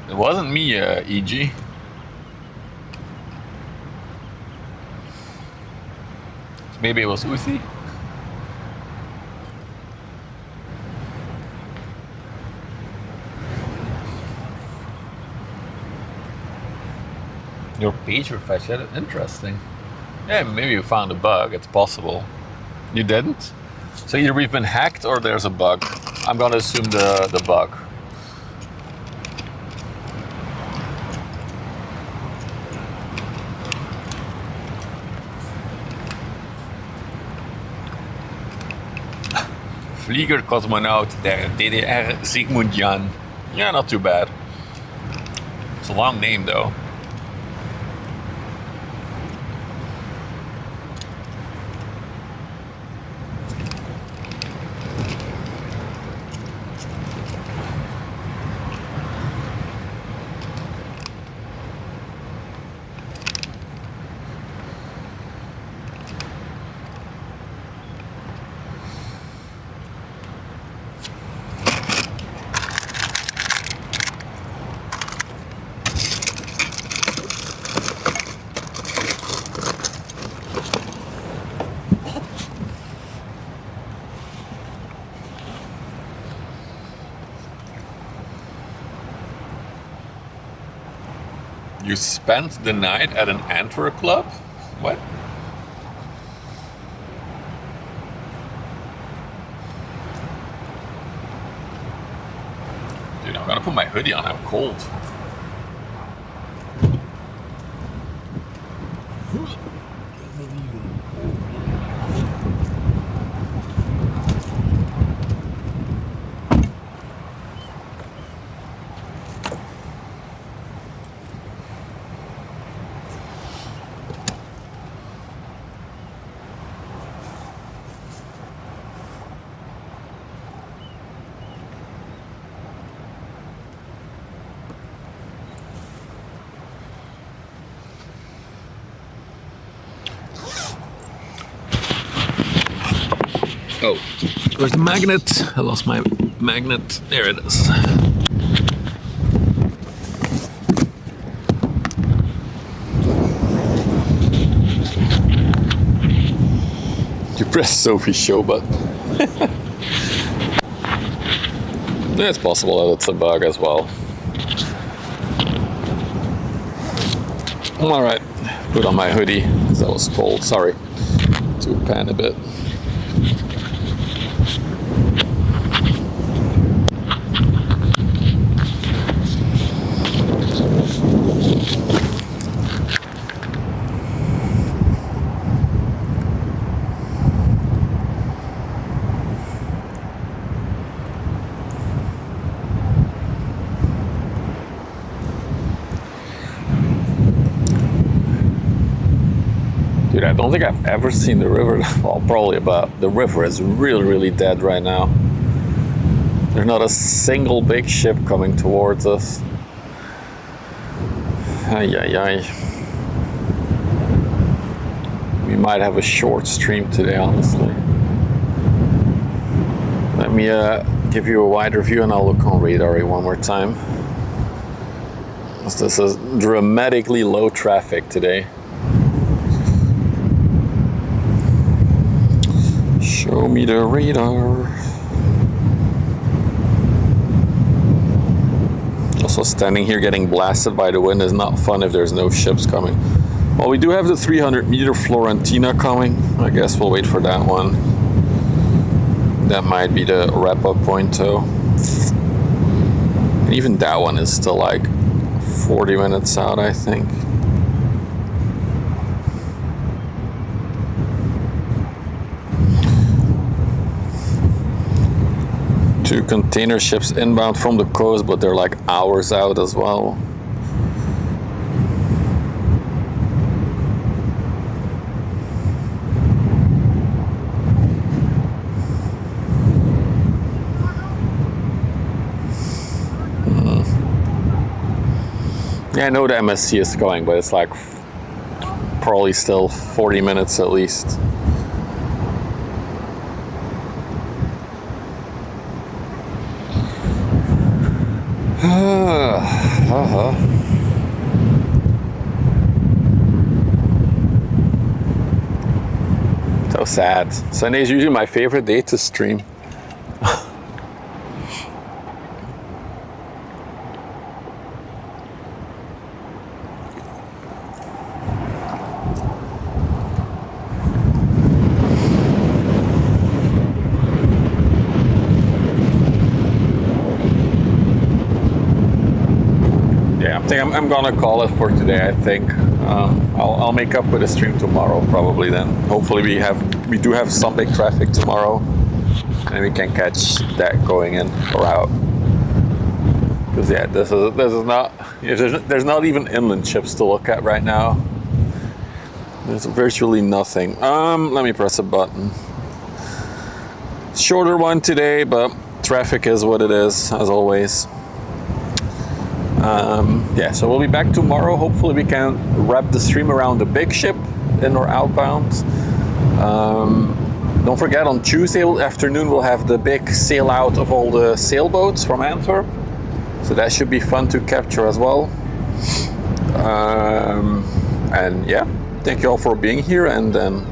It wasn't me, EG. Maybe it was Uthi. Your page refresh, interesting. Yeah, maybe you found a bug, it's possible. You didn't? So either we've been hacked or there's a bug. I'm gonna assume the bug. Vlieger Cosmonaut der DDR Sigmund Jan. Yeah, not too bad. It's a long name though. You spent the night at an Antwerp club? What? Dude, I'm gonna put my hoodie on, I'm cold. Oh, where's the magnet? I lost my magnet. There it is. You press Sophie's show button. It's possible that it's a bug as well. Alright, put on my hoodie because that was cold. Sorry to pan a bit. Dude, I don't think I've ever seen the river, well, probably about, the river is really, really dead right now. There's not a single big ship coming towards us. Ay, ay, ay. We might have a short stream today, honestly. Let me give you a wider view and I'll look on radar one more time. This is dramatically low traffic today. Show me the radar. Also, standing here getting blasted by the wind is not fun if there's no ships coming. Well, we do have the 300-meter Florentina coming. I guess we'll wait for that one. That might be the wrap-up point, though. And even that one is still like 40 minutes out, I think. Two container ships inbound from the coast, but they're like hours out as well. Yeah, I know the MSC is going, but it's like probably still 40 minutes at least. So sad. Sunday is usually my favorite day to stream. I'm gonna call it for today. I think I'll make up with a stream tomorrow probably. Then hopefully we do have some big traffic tomorrow, and we can catch that going in or out. Because yeah, this is not. There's not even inland ships to look at right now. There's virtually nothing. Let me press a button. Shorter one today, but traffic is what it is as always. Yeah, so we'll be back tomorrow. Hopefully we can wrap the stream around the big ship in or outbound. Don't forget, on Tuesday afternoon we'll have the big sail out of all the sailboats from Antwerp. So that should be fun to capture as well. And yeah, thank you all for being here, and then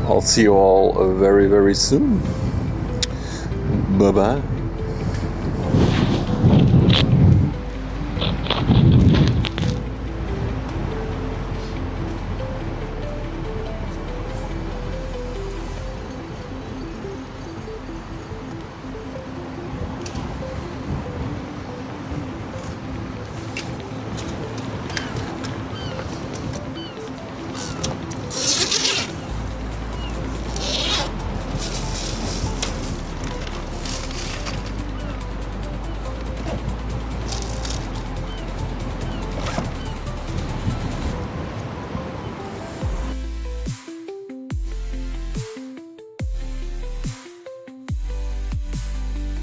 I'll see you all very, very soon. Bye-bye.